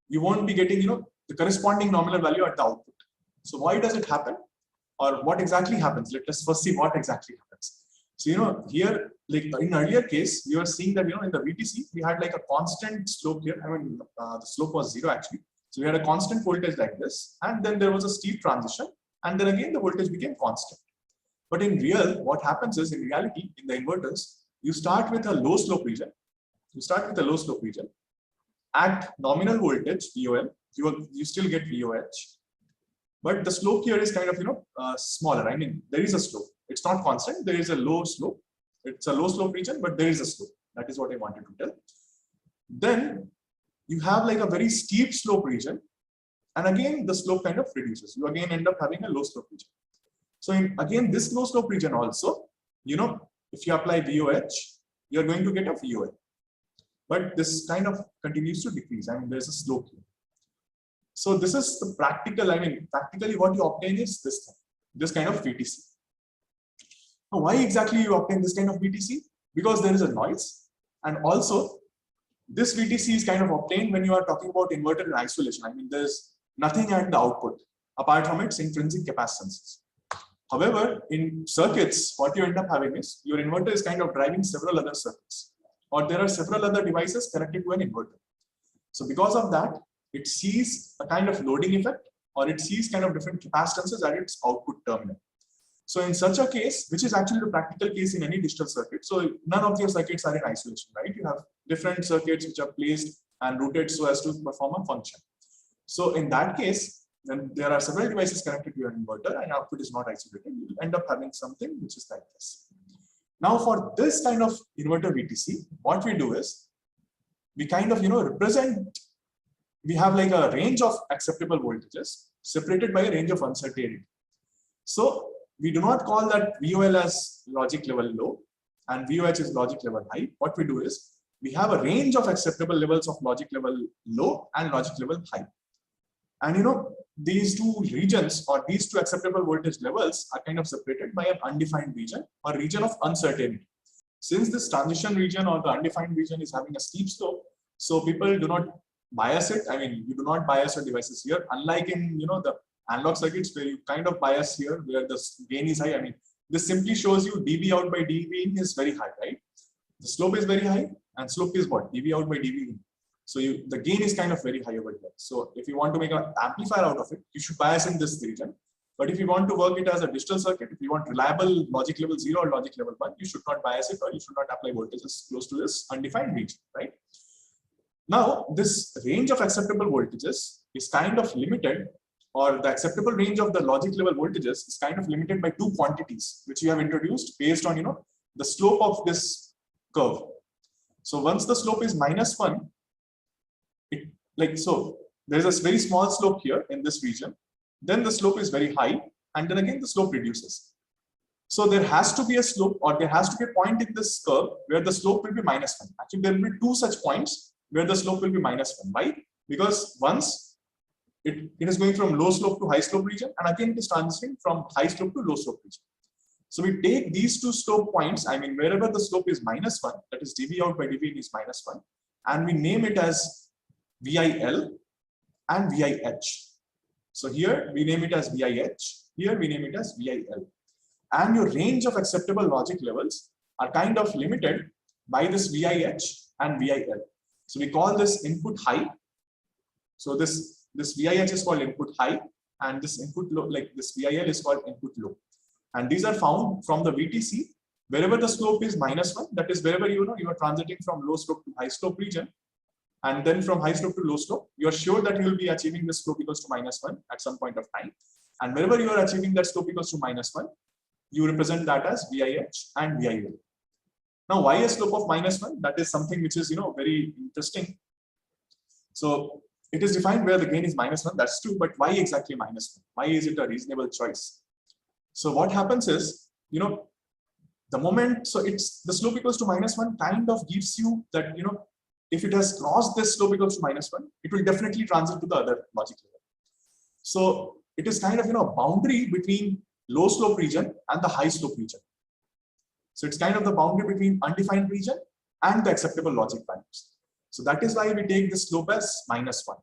[SPEAKER 1] you won't be getting the corresponding nominal value at the output. So why does it happen? Or what exactly happens? Let us first see what exactly happens. So here, like in earlier case, we were seeing that in the VTC we had like a constant slope here. I mean, the slope was 0 actually. So we had a constant voltage like this, and then there was a steep transition, and then again the voltage became constant. But in real, what happens is, in reality, in the inverters, you start with a low slope region. You start with a low slope region. At nominal voltage, VOL, you still get VOH. But the slope here is kind of, smaller. I mean, there is a slope. It's not constant. There is a low slope. It's a low slope region, but there is a slope. That is what I wanted to tell. Then you have like a very steep slope region. And again, the slope kind of reduces. You again end up having a low slope region. So again, this low slope region also, if you apply VOH, you're going to get a VOL. But this kind of continues to decrease. I mean, there's a slope here. So this is the practical, practically what you obtain is this thing, this kind of VTC. Now, why exactly you obtain this kind of VTC? Because there is a noise. And also, this VTC is kind of obtained when you are talking about inverter in isolation. I mean, there's nothing at the output apart from its intrinsic capacitances. However, in circuits, what you end up having is your inverter is kind of driving several other circuits, or there are several other devices connected to an inverter. So because of that, it sees a kind of loading effect, or it sees kind of different capacitances at its output terminal. So in such a case, which is actually the practical case in any digital circuit, so none of your circuits are in isolation, right? You have different circuits which are placed and routed so as to perform a function. So in that case, when there are several devices connected to your inverter and output is not isolated, you will end up having something which is like this. Now for this kind of inverter VTC, what we do is, we kind of, represent, we have like a range of acceptable voltages separated by a range of uncertainty. So we do not call that VOL as logic level low and VOH is logic level high. What we do is, we have a range of acceptable levels of logic level low and logic level high. And these two regions, or these two acceptable voltage levels, are kind of separated by an undefined region or region of uncertainty. Since this transition region or the undefined region is having a steep slope, so people do not bias it. I mean, you do not bias your devices here, unlike in the analog circuits where you kind of bias here, where the gain is high. I mean, this simply shows you dB out by dB in is very high, right? The slope is very high, and slope is what? dB out by dB in. So the gain is kind of very high over here. So if you want to make an amplifier out of it, you should bias in this region. But if you want to work it as a digital circuit, if you want reliable logic level 0 or logic level 1, you should not bias it, or you should not apply voltages close to this undefined region, right? Now, this range of acceptable voltages is kind of limited, or the acceptable range of the logic level voltages is kind of limited by two quantities, which you have introduced based on, the slope of this curve. So once the slope is -1, there's a very small slope here in this region, then the slope is very high, and then again the slope reduces. So there has to be a slope, or there has to be a point in this curve where the slope will be -1. Actually, there will be two such points where the slope will be -1. Why? Because once it is going from low slope to high slope region, and again it is transitioning from high slope to low slope region. So we take these two slope points, I mean, wherever the slope is -1, that is dB out by dB in is -1, and we name it as VIL and VIH. So here we name it as VIH, here we name it as VIL. And your range of acceptable logic levels are kind of limited by this VIH and VIL. So we call this input high. So this VIH is called input high, and this input low, like this VIL, is called input low. And these are found from the VTC wherever the slope is -1, that is wherever you are transiting from low slope to high slope region. And then from high slope to low slope, you are sure that you will be achieving the slope equals to -1 at some point of time. And wherever you are achieving that slope equals to -1, you represent that as VIH and VIL. Now, why a slope of -1? That is something which is very interesting. So it is defined where the gain is -1. That's true, but why exactly -1? Why is it a reasonable choice? So what happens is, the moment, so it's the slope equals to -1 kind of gives you that if it has crossed this slope equals to -1, it will definitely transit to the other logic level. So it is kind of a boundary between low slope region and the high slope region. So it's kind of the boundary between undefined region and the acceptable logic values. So that is why we take this slope as -1.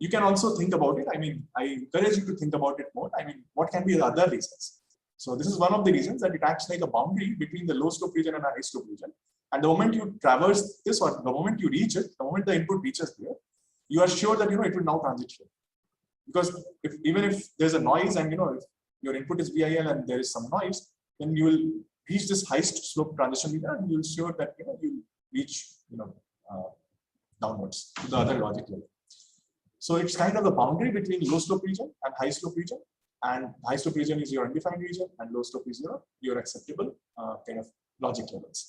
[SPEAKER 1] You can also think about it. I mean, I encourage you to think about it more. I mean, what can be the other reasons? So this is one of the reasons, that it acts like a boundary between the low slope region and a high slope region. And the moment you traverse this, or the moment you reach it, the moment the input reaches there, you are sure that it will now transit here. Because even if there's a noise and if your input is VIL and there is some noise, then you will reach this highest slope transition leader and you'll sure that you reach downwards to the other logic level. So it's kind of the boundary between low slope region and high slope region, and high slope region is your undefined region and low slope is your acceptable kind of logic levels.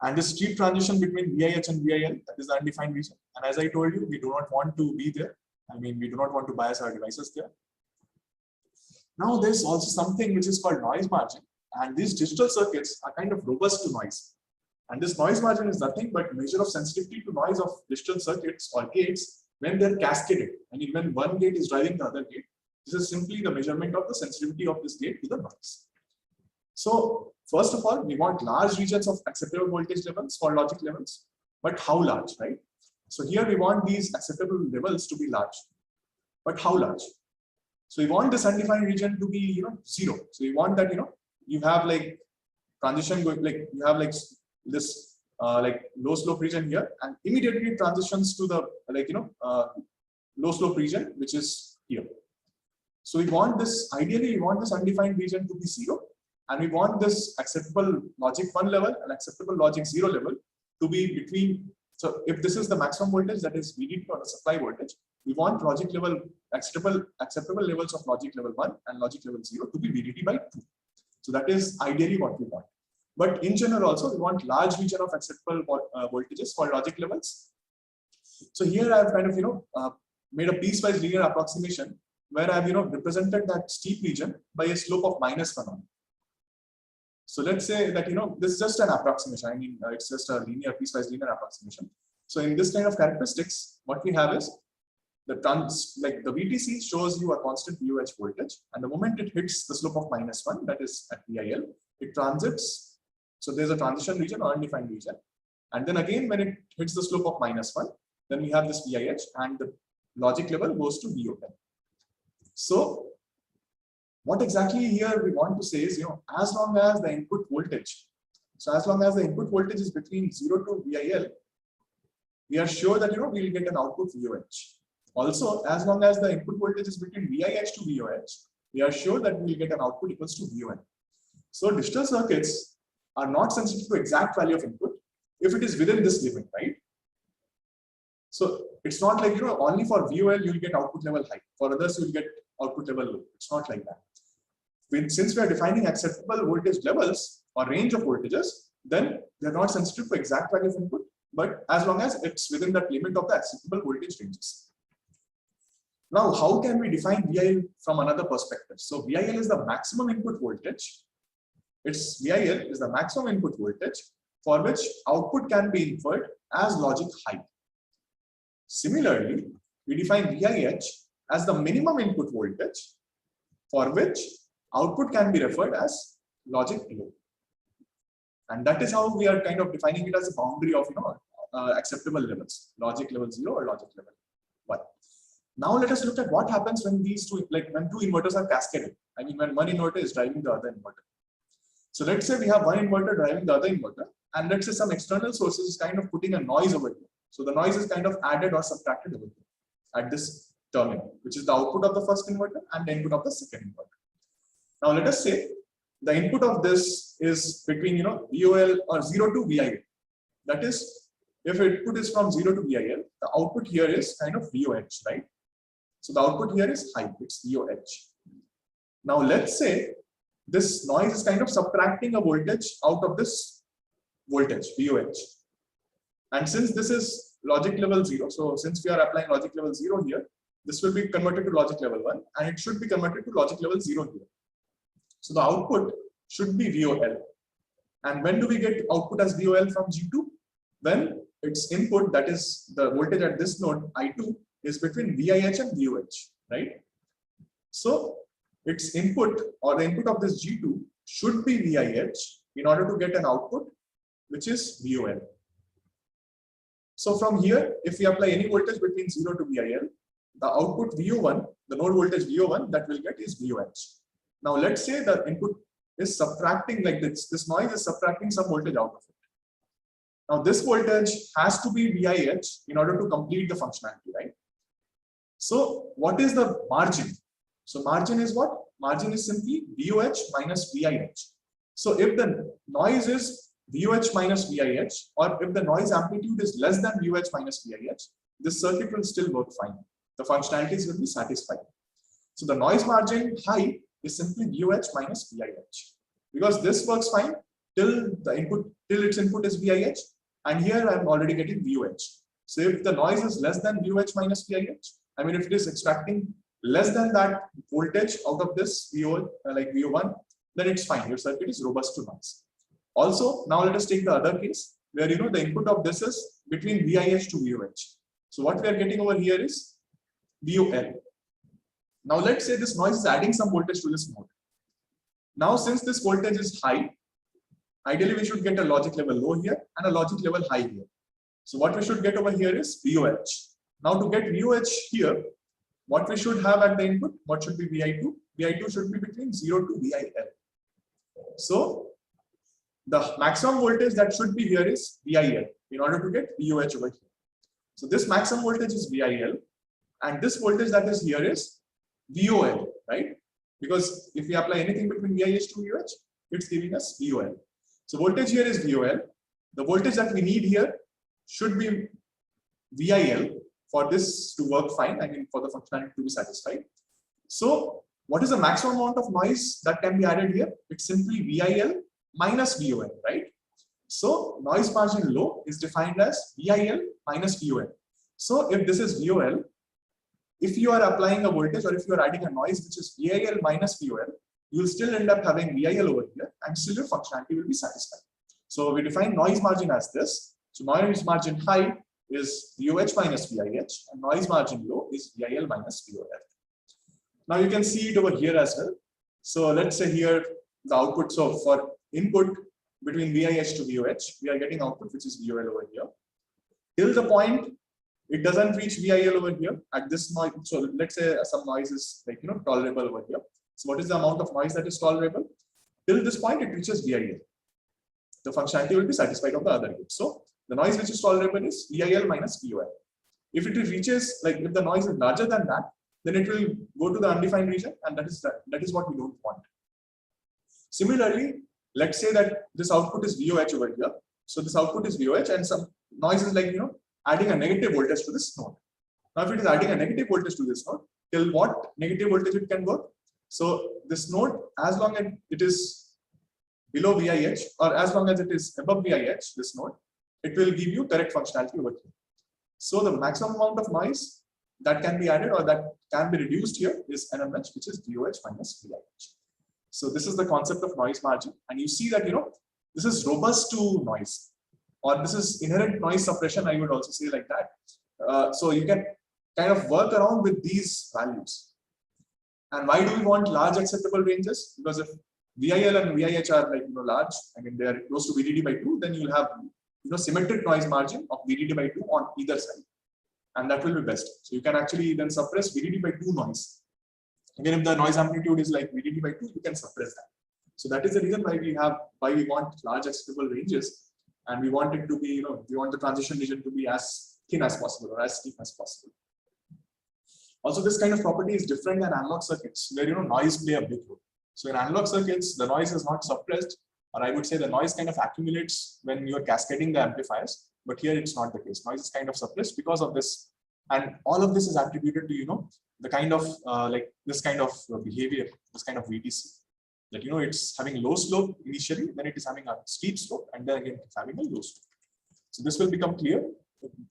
[SPEAKER 1] And this steep transition between VIH and VIL, that is the undefined region. And as I told you, we do not want to be there. I mean, we do not want to bias our devices there. Now, there's also something which is called noise margin. And these digital circuits are kind of robust to noise. And this noise margin is nothing but measure of sensitivity to noise of digital circuits or gates when they're cascaded. I mean, when one gate is driving the other gate, this is simply the measurement of the sensitivity of this gate to the noise. So, first of all, we want large regions of acceptable voltage levels for logic levels. But how large, right? So here we want these acceptable levels to be large. But how large? So we want this undefined region to be, 0. So we want that, you have like transition going, like you have like this like low slope region here, and immediately transitions to the low slope region, which is here. So we want this, ideally we want this undefined region to be 0, and we want this acceptable logic 1 level and acceptable logic 0 level to be between. So if this is the maximum voltage, that is VDD or the supply voltage, we want logic level acceptable levels of logic level 1 and logic level 0 to be VDD by 2. So that is ideally what we want. But in general also, we want large region of acceptable voltages for logic levels. So here I have kind of made a piecewise linear approximation where I have represented that steep region by a slope of -1. So let's say that this is just an approximation. I mean, it's just a piecewise linear approximation. So in this kind of characteristics, what we have is the VTC shows you a constant VOH voltage, and the moment it hits the slope of -1, that is at VIL, it transits. So there's a transition region or undefined region, and then again when it hits the slope of -1, then we have this VIH, and the logic level goes to VOL. So what exactly here we want to say is, as long as the input voltage, is between 0 to VIL, we are sure that we will get an output VOH. Also, as long as the input voltage is between VIH to VOH, we are sure that we will get an output equals to VON. So digital circuits are not sensitive to exact value of input if it is within this limit, right? So it's not like only for VOL you will get output level high, for others you will get output level low. It's not like that. Since we are defining acceptable voltage levels or range of voltages, then they're not sensitive to exact value of input, but as long as it's within that limit of the acceptable voltage ranges. Now, how can we define VIL from another perspective? So VIL is the maximum input voltage. VIL is the maximum input voltage for which output can be inferred as logic high. Similarly, we define VIH as the minimum input voltage for which output can be referred as logic low. And that is how we are kind of defining it as a boundary of acceptable levels, logic level 0 or logic level 1. Now let us look at what happens when these two, when two inverters are cascaded. I mean, when one inverter is driving the other inverter. So let's say we have one inverter driving the other inverter, and let's say some external sources is kind of putting a noise over here. So the noise is kind of added or subtracted over here at this terminal, which is the output of the first inverter and the input of the second inverter. Now let us say the input of this is between VOL or 0 to VIL. That is, if input is from 0 to VIL, the output here is kind of VOH, right? So the output here is high, it's VOH. Now let's say this noise is kind of subtracting a voltage out of this voltage, VOH. And since this is logic level 0, so since we are applying logic level 0 here, this will be converted to logic level 1, and it should be converted to logic level 0 here. So the output should be VOL. And when do we get output as VOL from G2? When its input, that is the voltage at this node I2, is between VIH and VOH, right? So its input or the input of this G2 should be VIH in order to get an output which is VOL. So from here, if we apply any voltage between 0 to VIL, the output VO1, the node voltage VO1 that we'll get is VOH. Now let's say the input is subtracting, like this noise is subtracting some voltage out of it. Now this voltage has to be VIH in order to complete the functionality, right? So what is the margin? So margin is what? Margin is simply VOH minus VIH. So if the noise is VOH minus VIH, or if the noise amplitude is less than VOH minus VIH, this circuit will still work fine. The functionalities will be satisfied. So the noise margin high is simply VOH minus VIH, because this works fine till its input is VIH, and here I'm already getting VOH. So if the noise is less than VOH minus VIH, I mean if it is extracting less than that voltage out of this VO, like VO1, then it's fine. Your circuit is robust to noise. Also, now let us take the other case where the input of this is between VIH to VOH. So what we are getting over here is VOL. Now let's say this noise is adding some voltage to this node. Now since this voltage is high, ideally we should get a logic level low here and a logic level high here. So what we should get over here is VOH. Now to get VOH here, what we should have at the input, what should be VI2? VI2 should be between 0 to VIL. So the maximum voltage that should be here is VIL in order to get VOH over here. So this maximum voltage is VIL, and this voltage that is here is VOL, right? Because if we apply anything between VIH to VOH, it's giving us VOL. So voltage here is VOL. The voltage that we need here should be VIL for this to work fine, I mean for the functionality to be satisfied. So what is the maximum amount of noise that can be added here? It's simply VIL minus VOL, right? So noise margin low is defined as VIL minus VOL. So if this is VOL, if you are applying a voltage or if you are adding a noise which is VIL minus VOL, you will still end up having VIL over here and still your functionality will be satisfied. So we define noise margin as this. So noise margin high is VOH minus VIH and noise margin low is VIL minus VOL. Now you can see it over here as well. So let's say here the output, so for input between VIH to VOH, we are getting output which is VOL over here. Till the point it doesn't reach VIL over here at this noise. So let's say some noise is like tolerable over here. So what is the amount of noise that is tolerable? Till this point it reaches VIL. The functionality will be satisfied on the other end. So the noise which is tolerable is VIL minus VOL. If it reaches, like if the noise is larger than that, then it will go to the undefined region, and that is what we don't want. Similarly, let's say that this output is VOH over here. So this output is VOH and some noise is like adding a negative voltage to this node. Now if it is adding a negative voltage to this node, till what negative voltage it can work? So this node, as long as it is below VIH or as long as it is above VIH, this node, it will give you correct functionality over here. So the maximum amount of noise that can be added or that can be reduced here is NMH, which is VOH minus VIH. So this is the concept of noise margin, and you see that this is robust to noise, or this is inherent noise suppression, I would also say like that. So you can kind of work around with these values. And why do we want large acceptable ranges? Because if VIL and VIH are like large, I mean they are close to VDD by 2, then you will have symmetric noise margin of VDD by 2 on either side, and that will be best. So you can actually then suppress VDD by 2 noise. Again, if the noise amplitude is like VDD by 2, you can suppress that. So that is the reason why we want large acceptable ranges, and we want it to be we want the transition region to be as thin as possible or as steep as possible. Also, this kind of property is different than analog circuits, where noise play a big role. So in analog circuits, the noise is not suppressed, or I would say the noise kind of accumulates when you are cascading the amplifiers. But here it's not the case. Noise is kind of suppressed because of this, and all of this is attributed to the kind of like this kind of behavior, this kind of VTC. That it's having low slope initially, then it is having a steep slope, and then again it's having a low slope. So this will become clear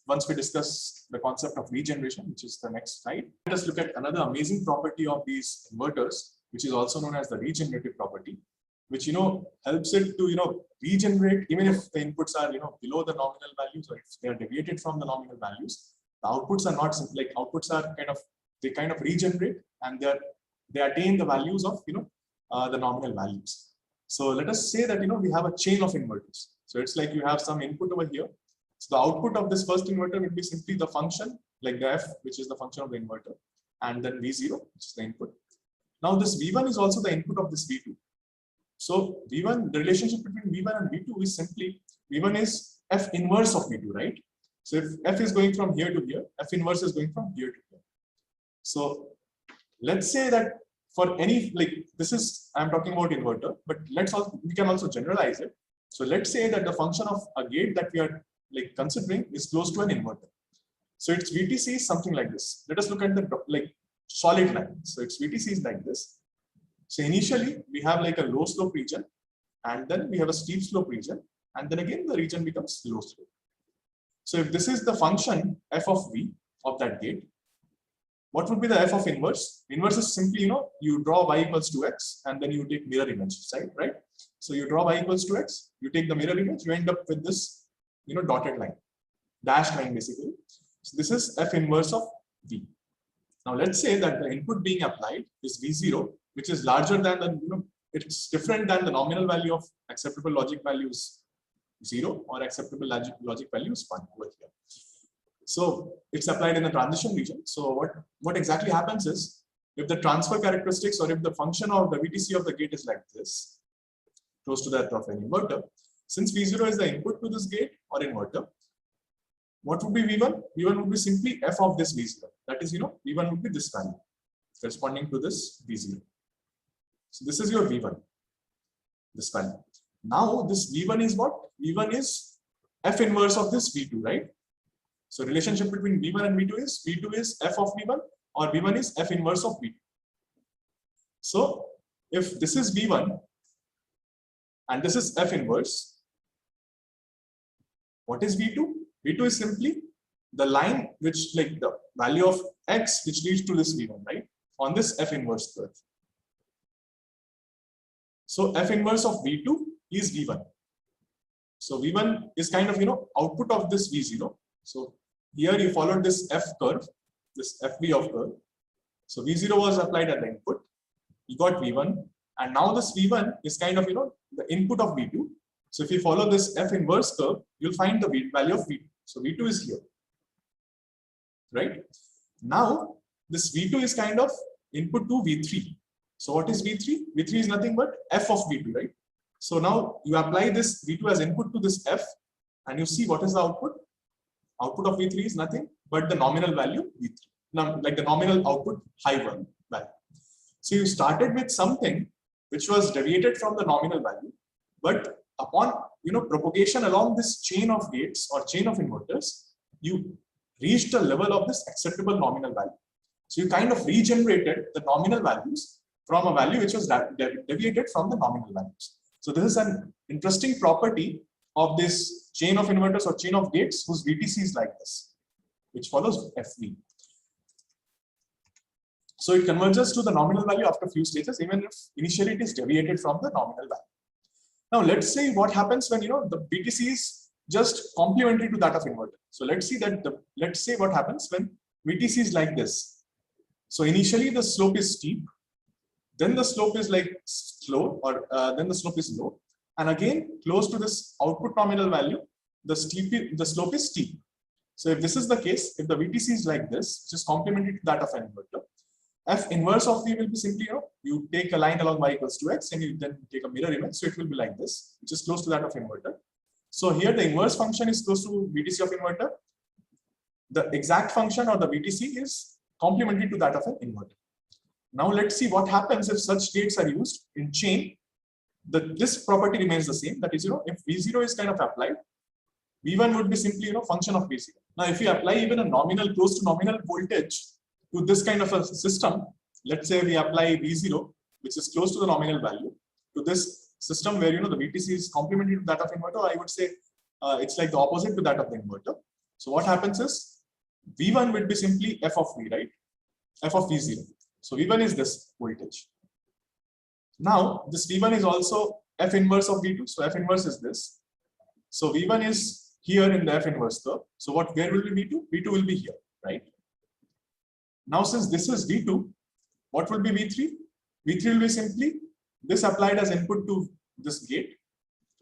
[SPEAKER 1] once we discuss the concept of regeneration, which is the next slide. Let us look at another amazing property of these inverters, which is also known as the regenerative property, which helps it to regenerate even if the inputs are below the nominal values, or if they are deviated from the nominal values. The outputs are not simple, like outputs are kind of regenerate, and they attain the values of the nominal values. So let us say that we have a chain of inverters. So it's like you have some input over here. So the output of this first inverter will be simply the function, like the F, which is the function of the inverter, and then V0, which is the input. Now this V1 is also the input of this V2. So V1, the relationship between V1 and V2 is simply V1 is F inverse of V2, right? So if F is going from here to here, F inverse is going from here to here. So let's say that for any, like this is, I'm talking about inverter, but we can also generalize it. So let's say that the function of a gate that we are like considering is close to an inverter. So its VTC is something like this. Let us look at the like solid line. So its VTC is like this. So initially we have like a low slope region, and then we have a steep slope region, and then again the region becomes low slope. So if this is the function f of v of that gate, what would be the f of inverse? Inverse is simply, you draw y equals to x, and then you take mirror image side, right? So you draw y equals to x, you take the mirror image, you end up with this, dotted line, dashed line basically. So this is f inverse of v. Now let's say that the input being applied is v0, which is larger than the, it's different than the nominal value of acceptable logic values 0 or acceptable logic values 1 over here. So it's applied in the transition region. So what exactly happens is, if the transfer characteristics or if the function of the VTC of the gate is like this, close to that of an inverter, since V0 is the input to this gate or inverter, what would be V1? V1 would be simply f of this V0. That is, V1 would be this value corresponding to this V0. So this is your V1, this value. Now this V1 is what? V1 is f inverse of this V2, right? So relationship between V1 and V2 is f of V1, or V1 is f inverse of V2. So if this is V1 and this is f inverse, what is V2? V2 is simply the line which, like the value of x which leads to this V1, right? On this f inverse curve. So f inverse of V2 is V1. So V1 is kind of, output of this V0. So here you followed this f curve, this fv of curve. So V0 was applied at the input. You got V1, and now this V1 is kind of, the input of V2. So if you follow this f inverse curve, you'll find the value of V2. So V2 is here, right? Now this V2 is kind of input to V3. So what is V3? V3 is nothing but f of V2, right? So now you apply this V2 as input to this f, and you see what is the output. Output of V3 is nothing but the nominal value V3. Now, like the nominal output high value. So you started with something which was deviated from the nominal value, but upon propagation along this chain of gates or chain of inverters, you reached a level of this acceptable nominal value. So you kind of regenerated the nominal values from a value which was deviated from the nominal values. So this is an interesting property of this chain of inverters or chain of gates whose VTC is like this, which follows FV. So it converges to the nominal value after a few stages, even if initially it is deviated from the nominal value. Now let's say what happens when the VTC is just complementary to that of inverter. So let's see that let's say what happens when VTC is like this. So initially the slope is steep, then the slope is like slow, or then the slope is low, and again close to this output nominal value, the slope is steep. So if this is the case, if the VTC is like this, which is complementary to that of an inverter, f inverse of v will be simply, you take a line along y equals to x, and you then take a mirror image, so it will be like this, which is close to that of inverter. So here the inverse function is close to VTC of inverter. The exact function or the VTC is complementary to that of an inverter. Now let's see what happens if such gates are used in chain. This property remains the same. That is, if V0 is kind of applied, V1 would be simply, function of V0. Now, if you apply even a nominal, close to nominal voltage to this kind of a system, let's say we apply V0, which is close to the nominal value, to this system where, the VTC is complementary to that of inverter, I would say it's like the opposite to that of the inverter. So what happens is V1 would be simply f of V, right? F of V0. So V1 is this voltage. Now this V1 is also f inverse of V2. So f inverse is this. So V1 is here in the f inverse curve. So where will be V2? V2 will be here, right? Now since this is V2, what will be V3? V3 will be simply this applied as input to this gate,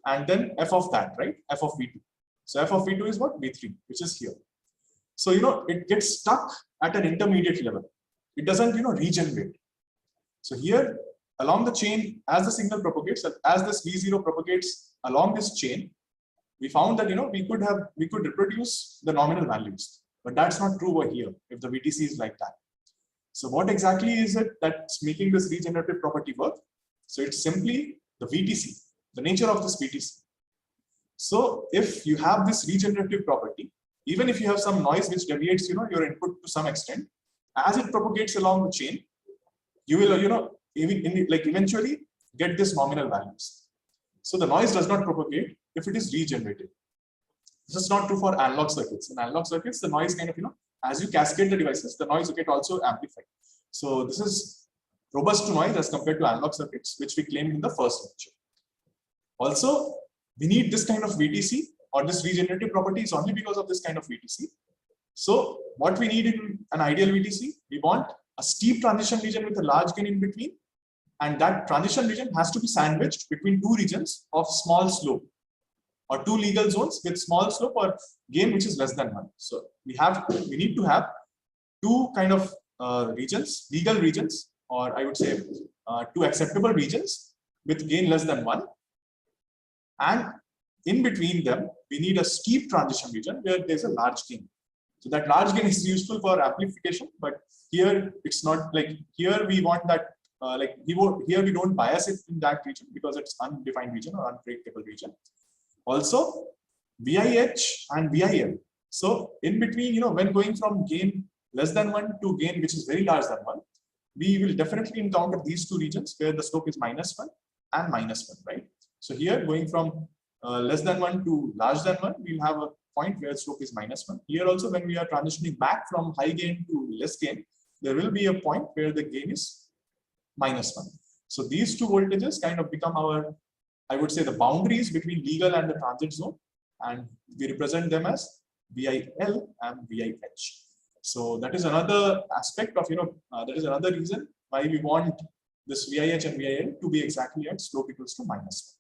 [SPEAKER 1] and then f of that, right? F of V2. So f of V2 is what? V3, which is here. So it gets stuck at an intermediate level. It doesn't regenerate. So here along the chain, as the signal propagates, as this V0 propagates along this chain, we found that we could reproduce the nominal values, but that's not true over here if the VTC is like that. So what exactly is it that's making this regenerative property work? So it's simply the VTC, the nature of this VTC. So if you have this regenerative property, even if you have some noise which deviates your input to some extent, as it propagates along the chain, you will eventually get this nominal values. So the noise does not propagate if it is regenerative. This is not true for analog circuits. In analog circuits, the noise kind of, as you cascade the devices, the noise will get also amplified. So this is robust to noise as compared to analog circuits, which we claimed in the first lecture. Also, we need this kind of VTC or this regenerative property is only because of this kind of VTC. So what we need in an ideal VTC, we want a steep transition region with a large gain in between. And that transition region has to be sandwiched between two regions of small slope, or two legal zones with small slope or gain which is less than 1. So we need to have two kind of regions, legal regions, or I would say two acceptable regions with gain less than 1. And in between them, we need a steep transition region where there's a large gain. So that large gain is useful for amplification, but here it's not like here we want that here we don't bias it in that region because it's undefined region or unpredictable region. Also, VIH and VIL. So in between, when going from gain less than 1 to gain which is very large than 1, we will definitely encounter these two regions where the slope is -1 and -1, right? So here going from less than 1 to large than 1, we'll have a point where slope is -1. Here also, when we are transitioning back from high gain to less gain, there will be a point where the gain is -1. So these two voltages kind of become our, I would say, the boundaries between legal and the transit zone, and we represent them as VIL and VIH. So that is another aspect of, that is another reason why we want this VIH and VIL to be exactly at slope equals to -1.